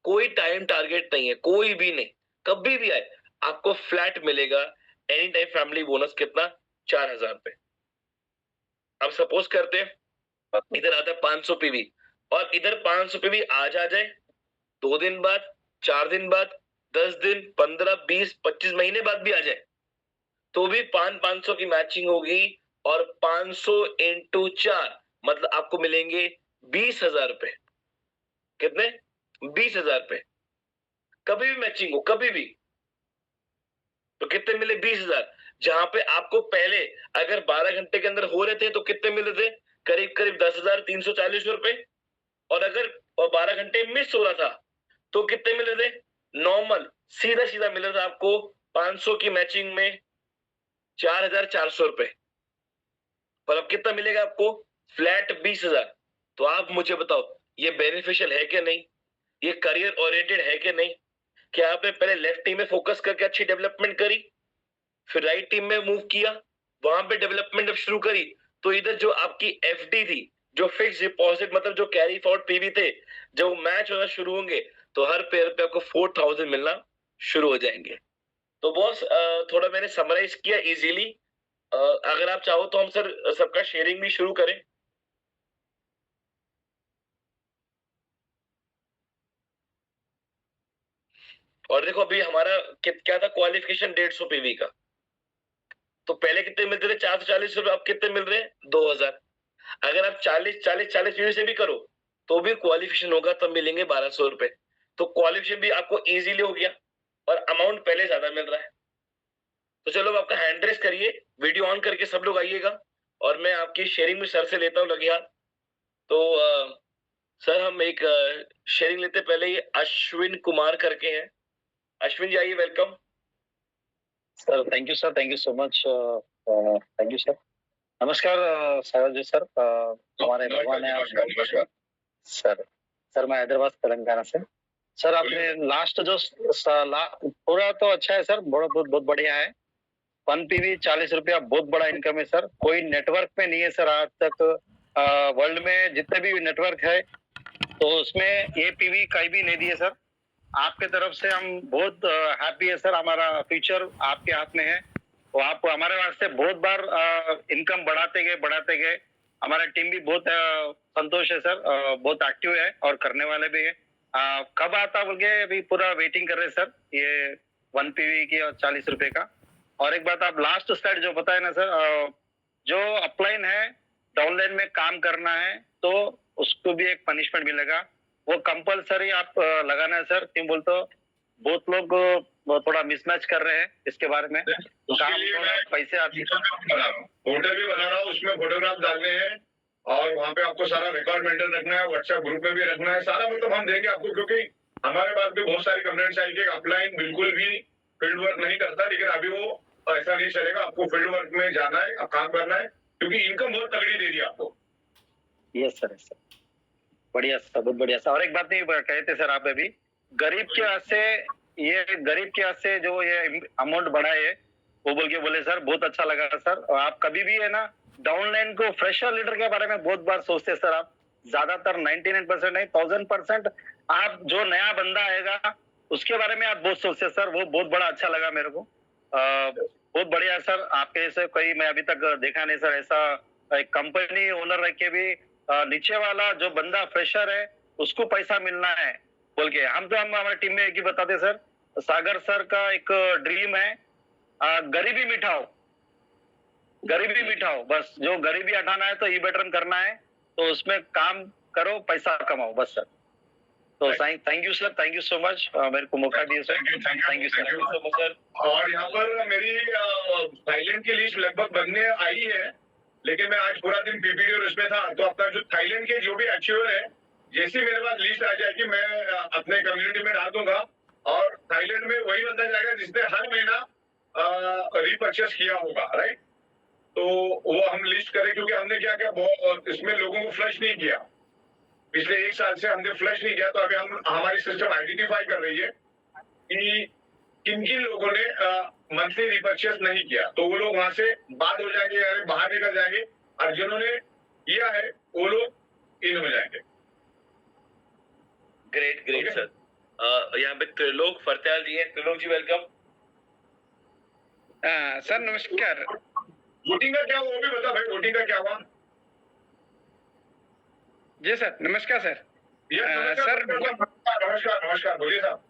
कोई टाइम टारगेट नहीं है, कोई भी नहीं, कभी भी आए आपको फ्लैट मिलेगा एनी टाइम फैमिली बोनस। कितना, 4,000 रुपए। अब सपोज करते हैं इधर आता है 500 PV और इधर 500 PV आज आ जाए, 2 दिन बाद, 4 दिन बाद, 10 दिन, 15, 20, 25 महीने बाद भी आ जाए, तो भी 500 की मैचिंग होगी और 500 इंटू 4 मतलब आपको मिलेंगे 20,000 रुपए। कितने, 20,000 रुपए। कभी भी मैचिंग हो, कभी भी, तो कितने मिले, 20,000। जहां पे आपको पहले अगर 12 घंटे के अंदर हो रहे थे तो कितने मिल रहे थे, करीब करीब 10,340 रुपए। और अगर 12 घंटे मिस हो रहा था तो कितने मिल रहे थे, नॉर्मल सीधा सीधा मिल रहा था आपको 500 की मैचिंग में 4,400 रुपए। पर अब कितना मिलेगा आपको, फ्लैट 20,000। तो आप मुझे बताओ ये बेनिफिशियल है कि नहीं, ये करियर ओरिएंटेड है कि नहीं? क्या आपने पहले लेफ्ट टीम में फोकस करके अच्छी डेवलपमेंट करी, फिर राइट टीम में मूव किया, वहां पे डेवलपमेंट जब शुरू करी, तो इधर जो आपकी FD थी, जो फिक्स डिपॉजिट मतलब जो कैरी फॉरवर्ड PV थे, जब मैच होना शुरू होंगे तो हर पेयर पे आपको 4,000 मिलना शुरू हो जाएंगे। तो बॉस थोड़ा मैंने समराइज किया इजीली। अगर आप चाहो तो हम सर सबका शेयरिंग भी शुरू करें। और देखो अभी हमारा क्या था क्वालिफिकेशन 150 PV का, तो पहले कितने मिलते थे, 440 रुपए, अब कितने मिल रहे हैं, 2,000। अगर आप 40 PV से भी करो तो भी क्वालिफिकेशन होगा, तब मिलेंगे 1,200 रुपए। तो क्वालिफिकेशन भी आपको इजीली हो गया और अमाउंट पहले ज्यादा मिल रहा है। तो चलो अब आपका हैंड रेस करिए, वीडियो ऑन करके सब लोग आइएगा और मैं आपकी शेयरिंग भी सर से लेता हूँ लगे हाथ। तो सर हम एक शेयरिंग लेते, पहले ये अश्विन कुमार करके हैं। अश्विन जी आइए, welcome sir. Thank you sir, thank you so much, thank you sir. नमस्कार सागर जी सर, हमारे भगवान है नमस्कार। सर। सर मैं हैदराबाद तेलंगाना से। सर आपने लास्ट जो पूरा तो अच्छा है सर, बहुत बहुत बहुत बढ़िया है। 1 PV 40 रुपया बहुत बड़ा इनकम है सर, कोई नेटवर्क में नहीं है सर आज तक। वर्ल्ड में जितने भी नेटवर्क है तो उसमें ये PV कहीं भी नहीं दिए सर। आपके तरफ से हम बहुत हैप्पी है सर, हमारा फ्यूचर आपके हाथ में है। तो आप हमारे वास्ते बहुत बार इनकम बढ़ाते गए। हमारा टीम भी बहुत संतोष है सर, बहुत एक्टिव है और करने वाले भी है। कब आता बोल के अभी पूरा वेटिंग कर रहे हैं सर, ये 1 PV की और 40 रुपए का। और एक बात आप लास्ट स्लाइड जो बताए ना सर, जो अपलाइन है डाउनलाइन में काम करना है तो उसको भी एक पनिशमेंट मिलेगा, वो कंपलसरी आप लगाना है सर। क्यों बोलते हो, बहुत लोग थोड़ा मिसमैच कर रहे हैं इसके बारे में, काम थोड़ा पैसे आती है। होटल भी बना रहा हूँ, उसमें फोटोग्राफ डालने हैं और वहाँ पे आपको सारा रिकॉर्ड मेंटेन रखना है, व्हाट्सएप ग्रुप में भी रखना है सारा, मतलब हम देंगे आपको। क्योंकि हमारे पास भी बहुत सारी कंप्लेंट्स आई कि अपलाइन बिल्कुल भी फील्ड वर्क नहीं करता, लेकिन अभी वो ऐसा नहीं चलेगा, आपको फील्ड वर्क में जाना है, अब काम करना है, क्योंकि इनकम बहुत तगड़ी दे दी आपको। यस सर, बढ़िया सर, बहुत बढ़िया सर। और एक बात नहीं कहे थे सर आप अभी, गरीब के हाथ से, ये गरीब के हाथ से जो ये अमाउंट बढ़ा है वो बोल के बोले सर, बहुत अच्छा लगा सर। और आप कभी भी है ना डाउनलाइन को फ्रेशर लीडर के बारे में बहुत बार सोचते सर आप, ज्यादातर 99% नहीं 1000% आप जो नया बंदा आएगा उसके बारे में आप बहुत सोचते सर, वो बहुत बड़ा अच्छा लगा मेरे को। बहुत बढ़िया सर, आपके ऐसे कोई मैं अभी तक देखा नहीं सर, ऐसा एक कंपनी ओनर रह के भी नीचे वाला जो बंदा फ्रेशर है उसको पैसा मिलना है बोल के। हम हमारी टीम में एक ही बताते सर, सागर सर का एक ड्रीम है गरीबी मिटाओ। गरीबी मिटाओ, बस जो गरीबी हटाना है तो ई वेटरन करना है, तो उसमें काम करो, पैसा कमाओ, बस सर। तो thank you sir, thank you so much, मेरे को मौका दिया sir, thank you sir. So much sir. और यहाँ पर मेरी थाईलैंड की लिस्ट लगभग बनने आई है, लेकिन मैं आज पूरा दिन पीपीडी और उसमें था, तो अपना जो थाईलैंड के जो भी अचीवर है, जैसे मेरे पास लिस्ट आ जाएगी मैं अपने कम्युनिटी में डाल दूंगा, और थाईलैंड में वही बंदा जाएगा जिसने हर महीना रीपर्चेस किया होगा, राइट। तो वो हम लिस्ट करें, क्योंकि हमने क्या क्या इसमें लोगों को फ्लश नहीं किया, पिछले 1 साल से हमने फ्लश नहीं किया, तो अभी हम हमारी सिस्टम आइडेंटिफाई कर रही है कि किन किन लोगों ने मंथली रिपर्चेस नहीं किया, तो वो लोग वहां से बात हो जाएंगे, यानी बाहर निकल जाएंगे, और जिन्होंने किया है वो लोग इन हो जाएंगे। Great great Okay. सर। यहाँ पे त्रिलोक फरत्याल जी है। त्रिलोक जी वेलकम। सर नमस्कार। वोटिंग का क्या हुआ वो भी बता भाई, वोटिंग का क्या हुआ? जी सर नमस्कार सर। सर नमस्कार नमस्कार, बोलिए साहब।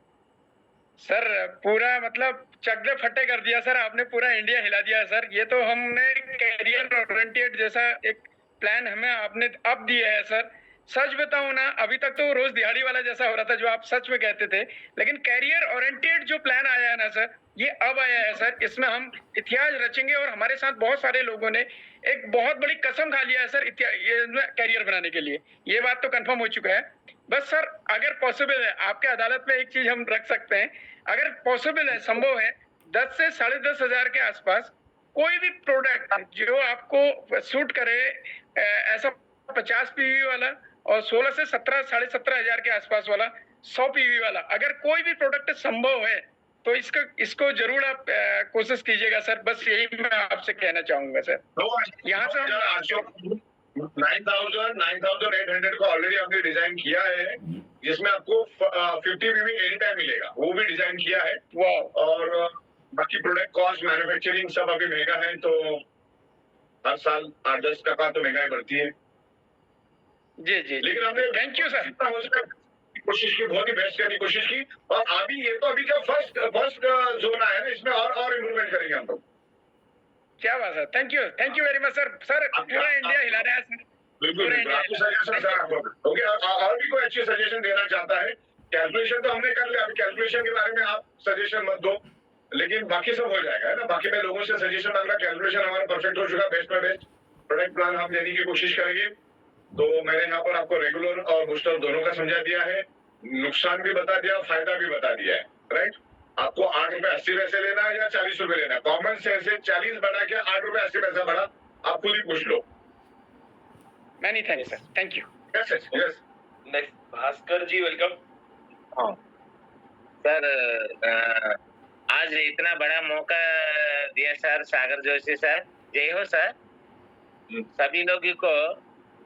सर पूरा मतलब चकदे फट्टे कर दिया सर आपने, पूरा इंडिया हिला दिया सर। ये तो हमने कैरियर ओरिएंटेड जैसा एक प्लान हमें आपने अब दिया है सर। सच बताऊं ना, अभी तक तो रोज दिहाड़ी वाला जैसा हो रहा था जो आप सच में कहते थे, लेकिन कैरियर ओरिएंटेड जो प्लान आया है ना सर, ये अब आया है सर। इसमें हम इतिहास रचेंगे, और हमारे साथ बहुत सारे लोगों ने एक बहुत बड़ी कसम खा लिया है सर कैरियर बनाने के लिए। ये बात तो कंफर्म हो चुका है। बस सर अगर पॉसिबल है, आपके अदालत में एक चीज हम रख सकते हैं, अगर पॉसिबल है, संभव है, 10 से 10.5 हजार के आसपास कोई भी प्रोडक्ट जो आपको सूट करे, ऐसा 50 पीवी वाला और 16 से 17 17.5 हजार के आसपास वाला 100 पीवी वाला, अगर कोई भी प्रोडक्ट संभव है तो इसको जरूर आप कोशिश कीजिएगा सर। बस यही मैं आपसे कहना चाहूंगा सर। यहाँ से हम 9,800 को ऑलरेडी हमने डिजाइन किया है, जिसमें आपको 50 पीवी एनी टाइम मिलेगा, वो भी डिजाइन किया है। और बाकी प्रोडक्ट कॉस्ट, मैन्युफैक्चरिंग सब अभी महंगा है, तो हर साल 8-10% तो महंगाई बढ़ती है। जी जी, लेकिन हमने थैंक यू सर। जितना हो सका कोशिश की, बहुत ही बेस्ट करने की कोशिश की। और अभी ये तो अभी जब फर्स्ट जोन आया ना, इसमें और इम्प्रूवमेंट करेंगे हम लोग। क्या बात है, thank you very much sir. Sir पूरा इंडिया हिला रहा है सर। बिल्कुल आपको सजेशन सर, आपको ओके। और भी कोई अच्छी सजेशन देना चाहता है? कैलकुलेशन तो हमने कर लिया, अभी कैलकुलेशन के बारे में आप सजेशन मत दो, लेकिन बाकी सब हो जाएगा, है ना। बाकी मैं लोगों से सजेशन मांग रहा, कैलकुलेशन हमारा परफेक्ट हो चुका, बेस्ट में बेस्ट प्रोडक्ट प्लान हम देने की कोशिश करेंगे। तो मैंने यहाँ पर आपको रेगुलर और बूस्टर दोनों का समझा दिया है, नुकसान भी बता दिया, फायदा भी बता दिया है, राइट। आपको 8 रुपए 80 पैसे लेना है या 40 रुपए लेना है? कॉमन सेंस से 40 बढ़ा के 8 रुपए 80 पैसा बढ़ा, आप खुद ही पूछ लो। Many thanks sir, thank you. Yes yes. Next Bhaskar ji welcome. Sir आज इतना बड़ा मौका दिया सर सागर जोशी सर, जय हो सर। सभी लोगों को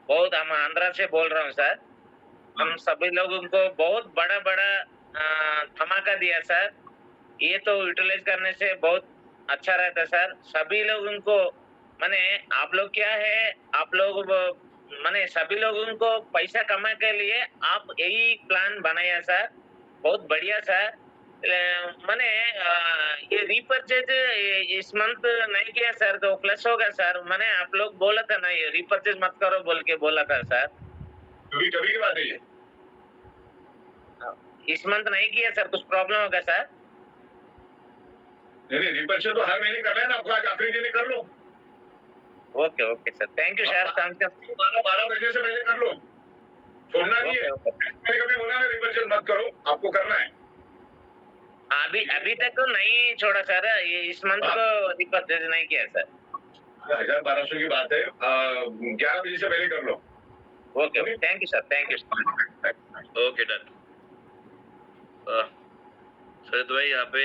बहुत, हम आंध्रा से बोल रहा हूँ सर, हम सभी लोगों को बहुत बड़ा धमाका दिया सर। ये तो यूटिलाइज करने से बहुत अच्छा रहता सर। सभी लोगों को माने आप लोग क्या है, आप लोग माने सभी लोगों को पैसा कमाने के लिए आप यही प्लान बनाया सर, बहुत बढ़िया सर। माने ये रीपर्चेज इस मंथ नहीं किया सर तो प्लस होगा सर। मैंने आप लोग बोला था ना ये रीपर्चेज मत करो बोल के बोला था सर। कभी की बात है ये? इस मंथ नहीं किया सर, कुछ प्रॉब्लम होगा सर? नहीं रीपर्चेज तो हर महीने कर रहे हैं ना, आपको आज आखिरी दिन कर लो। Okay sir, thank you sir. 12 बजे से पहले कर लो, छोड़ना नहीं है। मैंने कभी बोला ना रीपर्चेज मत करो, आपको करना है। अभी तक तो नहीं छोड़ा सर, ये इस मंथ को रिपर्चेज नहीं किया सर। 1200 की बात है, 11 बजे से पहले कर लो। Okay thank you sir, thank you. Okay done. Sir भाई यहाँ पे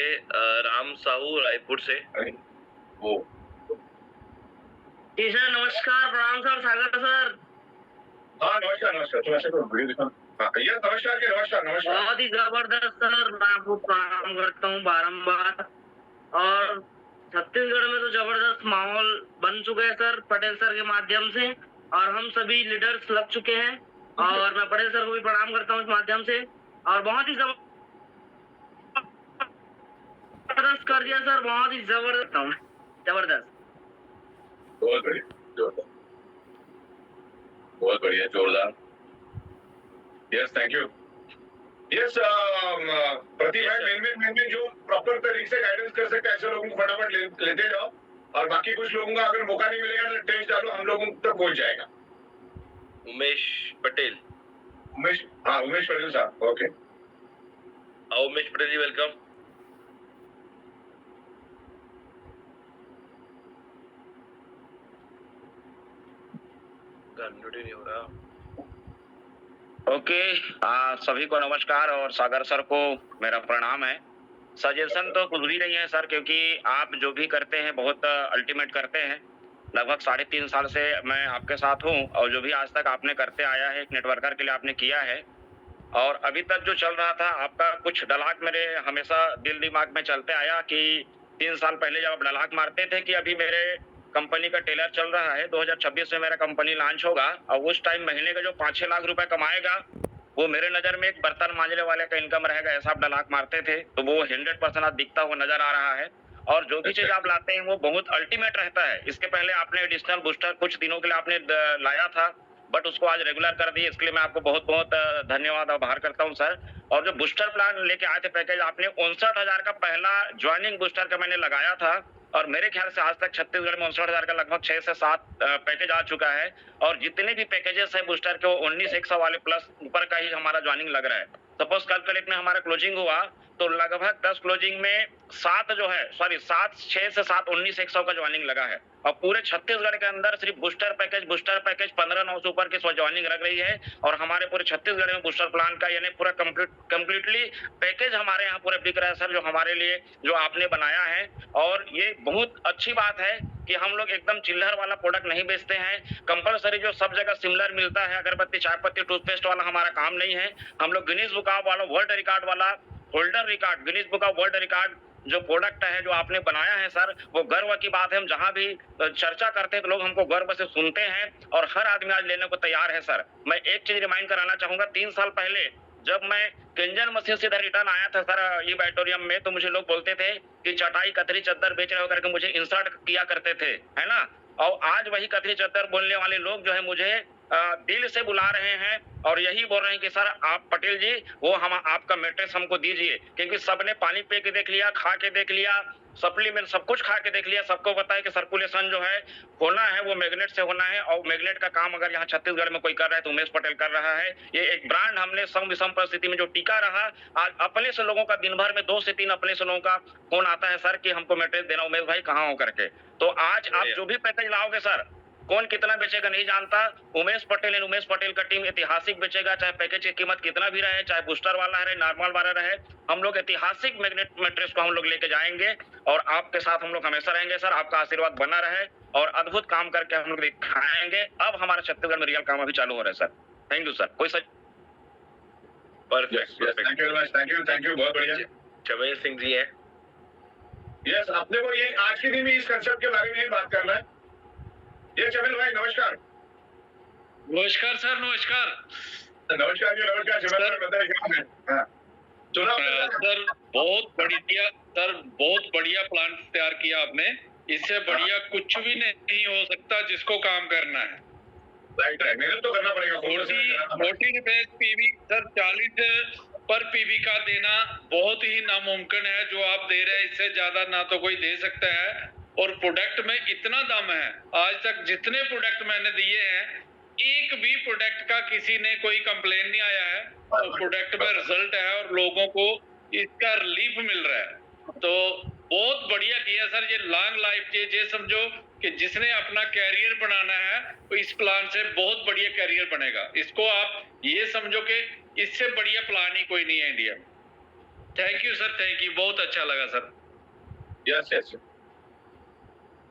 राम साहू रायपुर से। वो जी सर नमस्कार, प्रणाम सर, सागर सर। हाँ नमस्कार नमस्कार, तुम ऐसे करो, वीडियो दिखाओ। हाँ भैया नमस्कार के नमस्कार नमस्कार। बहुत ही जबरदस्त सर, मैं आपको प्रणाम करता हूँ बारंबार। और छत्तीसगढ़ में तो जबरदस्त माहौल बन चुका है सर पटेल सर के माध्यम से, और हम सभी लीडर्स लग चुके हैं, और मैं पटेल सर को भी प्रणाम करता हूँ इस माध्यम से। और बहुत ही जबरदस्त कर दिया सर, बहुत ही जबरदस्त। बहुत बढ़िया, जोरदार, बहुत बढ़िया, जोरदार। Yes, thank you. यस, प्रति भाई मेन जो प्रॉपर तरीके से गाइडेंस कर सकते हैं ऐसे लोगों को फटाफट लेते जाओ, और बाकी कुछ लोगों का अगर मौका नहीं मिलेगा तो टेस्ट डालो, हम लोगों तक पहुंच जाएगा। उमेश पटेल, उमेश पटेल साहब, ओके। उमेश पटेल जी, वेलकम। नहीं हो रहा। ओके, सभी को नमस्कार और सागर सर को मेरा प्रणाम है। सजेशन तो कुछ भी नहीं है सर, क्योंकि आप जो भी करते हैं बहुत अल्टीमेट करते हैं। लगभग 3.5 साल से मैं आपके साथ हूं, और जो भी आज तक आपने करते आया है एक नेटवर्कर के लिए आपने किया है, और अभी तक जो चल रहा था आपका कुछ डलाक मेरे हमेशा दिल दिमाग में चलते आया कि 3 साल पहले जब आप डलाक मारते थे कि अभी मेरे कंपनी का टेलर चल रहा है, 2026 में मेरा कंपनी लॉन्च होगा, और उस टाइम महीने का जो 5-6 लाख रुपए कमाएगा वो मेरे नजर में एक बर्तन मांजने वाले का इनकम रहेगा, ऐसा आप डलाक मारते थे। तो वो 100% आज दिखता हुआ नजर आ रहा है, और जो भी चीज आप लाते हैं वो बहुत अल्टीमेट रहता है। इसके पहले आपने एडिशनल बूस्टर कुछ दिनों के लिए आपने लाया था, बट उसको आज रेगुलर कर दिए, इसके लिए मैं आपको बहुत बहुत धन्यवाद आभार करता हूं सर। और जो बूस्टर प्लान लेके आए थे पैकेज, आपने 59,000 का पहला ज्वाइनिंग बूस्टर का मैंने लगाया था, और मेरे ख्याल से आज तक छत्तीसगढ़ में 59,000 का लगभग 6 से 7 पैकेज आ चुका है, और जितने भी पैकेजेस है बूस्टर के वो 19,100 वाले प्लस ऊपर का ही हमारा ज्वाइनिंग लग रहा है। सपोज कल कलेक्ट में हमारा क्लोजिंग हुआ तो लगभग 10 क्लोजिंग में 7 जो है, सॉरी 7 6 से 7 19,100 का ज्वाइनिंग लगा है, और पूरे छत्तीसगढ़ के अंदर सिर्फ बूस्टर पैकेज 15,900 से ऊपर की ज्वाइनिंग लग रही है, और हमारे पूरे छत्तीसगढ़ में बूस्टर प्लान का यानी पूरा कंप्लीटली पैकेज हमारे यहाँ पूरा बिक रहा है सर, जो हमारे लिए जो आपने बनाया है। और ये बहुत अच्छी बात है कि हम लोग एकदम चिल्लर वाला प्रोडक्ट नहीं बेचते हैं। कंपलसरी जो सब जगह सिमिलर मिलता है, अगरबत्ती चाय पत्ती टूथपेस्ट वाला हमारा काम नहीं है। हम लोग गिनीज बुक ऑफ वाला वर्ल्ड रिकॉर्ड वाला holder record, Guinness book of world record जो प्रोडक्ट है जो आपने बनाया है सर, वो गर्व की बात है। हम जहां भी चर्चा करते हैं तो लोग हमको गर्व से सुनते हैं, और हर आदमी आज लेने को तैयार है सर। मैं एक चीज रिमाइंड कराना चाहूंगा, 3 साल पहले जब मैं किंजन मशीन से इधर रिटर्न आया था सर ये बैटोरियम में, तो मुझे लोग बोलते थे कि चटाई कतरी चद्दर बेच रहे हो करके मुझे इंसल्ट किया करते थे, है ना। और आज वही कतरी चद्दर बोलने वाले लोग जो है मुझे दिल से बुला रहे हैं, और यही बोल रहे हैं कि सर आप पटेल जी वो हम आपका मैट्रेस हमको दीजिए, क्योंकि सबने पानी पी के देख लिया, खा के देख लिया, सप्लीमेंट सब कुछ खा के देख लिया, सबको पता है कि सर्कुलेशन जो है होना है वो मैग्नेट से होना है, और मैग्नेट का काम अगर यहाँ छत्तीसगढ़ में कोई कर रहा है तो उमेश पटेल कर रहा है। ये एक ब्रांड हमने सम विषम परिस्थिति में जो टिका रहा, आज अपने से लोगों का दिन भर में 2 से 3 अपने से लोगों का फोन आता है सर कि हमको मैट्रेस देना, उमेश भाई कहाँ हो करके। तो आज आप जो भी पैकेज लाओगे सर, कौन कितना बेचेगा नहीं जानता, उमेश पटेल एंड उमेश पटेल का टीम ऐतिहासिक बेचेगा, चाहे पैकेज की कीमत कितना भी रहे, चाहे बूस्टर वाला रहे, नॉर्मल वाला रहे, हम लोग ऐतिहासिक मैग्नेट मैट्रेस को हम लोग लेके जाएंगे, और आपके साथ हम लोग हमेशा रहेंगे सर। आपका आशीर्वाद बना रहे, और अद्भुत काम करके हम लोग दिखाएंगे। अब हमारे छत्तीसगढ़ में रियल काम अभी चालू हो रहा है सर। Thank you sir. कोई sir perfect, thank you very much, thank you, बहुत बढ़िया। चमेल सिंह जी है। यस, अपने को ये आज के दिन में इस कंसेप्ट के बारे में ही बात करना है। ये चमेल भाई नमस्कार। नमस्कार सर, नमस्कार। नमस्कार जी, नमस्कार चमेल भाई, बताइए। हाँ, चुनाव सर बहुत बढ़िया प्लान तैयार किया आपने, इससे बढ़िया कुछ भी नहीं हो सकता जिसको काम करना है। राइट, मेहनत तो करना पड़ेगा। 40 रुपए पीवी सर, 40 पर पीवी का देना बहुत ही नामुमकिन है। जो आप दे रहे हैं इससे ज्यादा ना तो कोई दे सकता है, और प्रोडक्ट में इतना दम है। आज तक जितने प्रोडक्ट मैंने दिए हैं, एक भी प्रोडक्ट का किसी ने कोई कंप्लेन नहीं आया है, और प्रोडक्ट में रिजल्ट है और लोगों को इसका रिलीफ मिल रहा है। तो बहुत बढ़िया किया सर, ये लॉन्ग लाइफ के, ये समझो कि जिसने अपना कैरियर बनाना है तो इस प्लान से बहुत बढ़िया कैरियर बनेगा। इसको आप ये समझो कि इससे बढ़िया प्लान ही कोई नहीं है इंडिया में। Thank you sir, thank you, बहुत अच्छा लगा sir. Yes yes,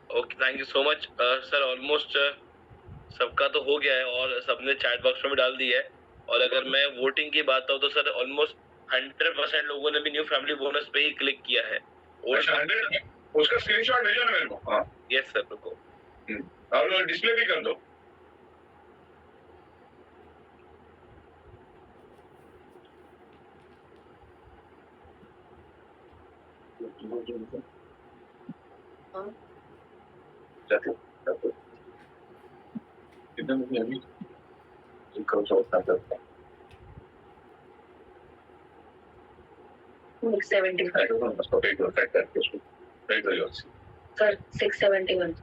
okay, thank you so much sir. Almost सबका तो हो गया है, और सबने चैट बॉक्स में भी डाल दिया है। और अगर मैं वोटिंग की बात करूं तो सर ऑलमोस्ट 100% लोगों ने भी न्यू फैमिली बोनस पे ही क्लिक किया है। अच्छा, 100 उसका स्क्रीनशॉट भेजो ना मेरे को। हाँ यस सर, बिल्कुल, और डिस्प्ले भी कर दो। कितने में अभी कौन सा उतना करता है 675. I don't know, must have taken effect that case. Very very well. Sir, 671.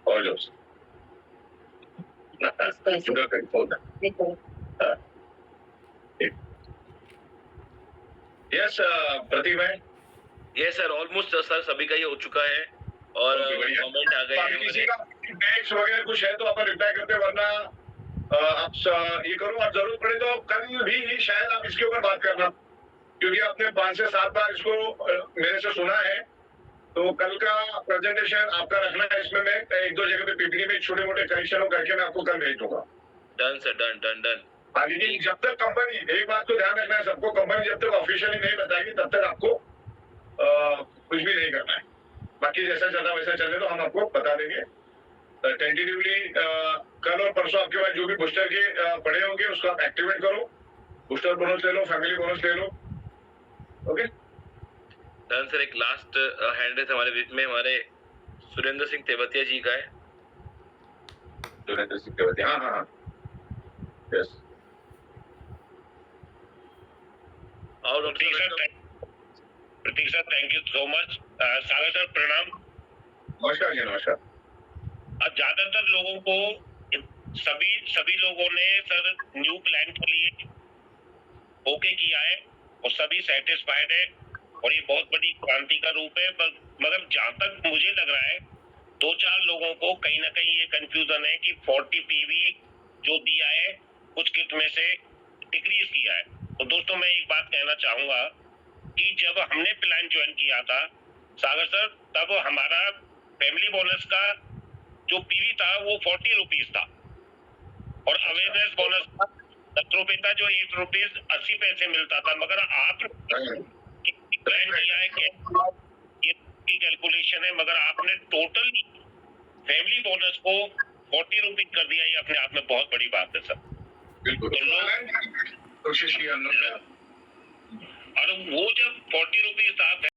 All yours. Sugar can fall down. Yes, Pratik bhai. ये सर ऑलमोस्ट सर सभी का ये हो चुका है और कमेंट आ गए बाकी किसी का फीडबैक्स वगैरह कुछ है तो आप रिप्लाई करते हैं, वरना आप ये करो, और जरूरत पड़े तो कल भी शायद आप इसके ऊपर बात करना, क्योंकि आपने 5 से 7 बार इसको मेरे से सुना है, तो कल का प्रेजेंटेशन आपका रखना है। इसमें मैं 1-2 जगह पे पीपीटी में छोटे मोटे करेक्शन करके मैं आपको कल भेज दूंगा। Done sir, done done done. आगे जब तक कंपनी, एक बात तो ध्यान रखना है सबको, कंपनी जब तक ऑफिशियली नहीं बताएगी तब तक आपको कुछ भी नहीं करना है। बाकी जैसा चलना वैसा चले तो हम आपको बता देंगे। टेंटेटिवली कल और परसों आपके पास जो भी बूस्टर के पड़े होंगे उसको आप एक्टिवेट करो, बूस्टर बोनस ले लो, फैमिली बोनस ले लो। Okay done sir. एक लास्ट हैंड रेस हमारे बीच में हमारे सुरेंद्र सिंह तेवतिया जी का है। सुरेंद्र सिंह तेवतिया, हाँ यस। और Prateek sir thank you so much. Sagar sir प्रणाम। नमस्कार जी, नमस्कार। अब ज्यादातर लोगों को सभी लोगों ने सर न्यू प्लान के लिए ओके किया है और सभी सेटिस्फाइड है और ये बहुत बड़ी क्रांति का रूप है। मगर जहां तक मुझे लग रहा है 2-4 लोगों को कहीं ना कहीं ये कंफ्यूजन है कि 40 पीवी जो दिया है कुछ किट में से डिक्रीज किया है। तो दोस्तों मैं एक बात कहना चाहूंगा कि जब हमने प्लान ज्वाइन किया था सागर सर, तब हमारा फैमिली बोनस का जो पीवी था वो 40 रुपीज था और अवेयरनेस बोनस 10 रुपए था जो 8 रुपीज 80 पैसे मिलता था। मगर आप प्लान किया है ये कैलकुलेशन है, मगर आपने टोटल फैमिली बोनस को 40 रुपीज कर दिया। ये अपने आप में बहुत बड़ी बात है सर। बिल्कुल कोशिश की हम लोग। और वो जब 40 रुपीज था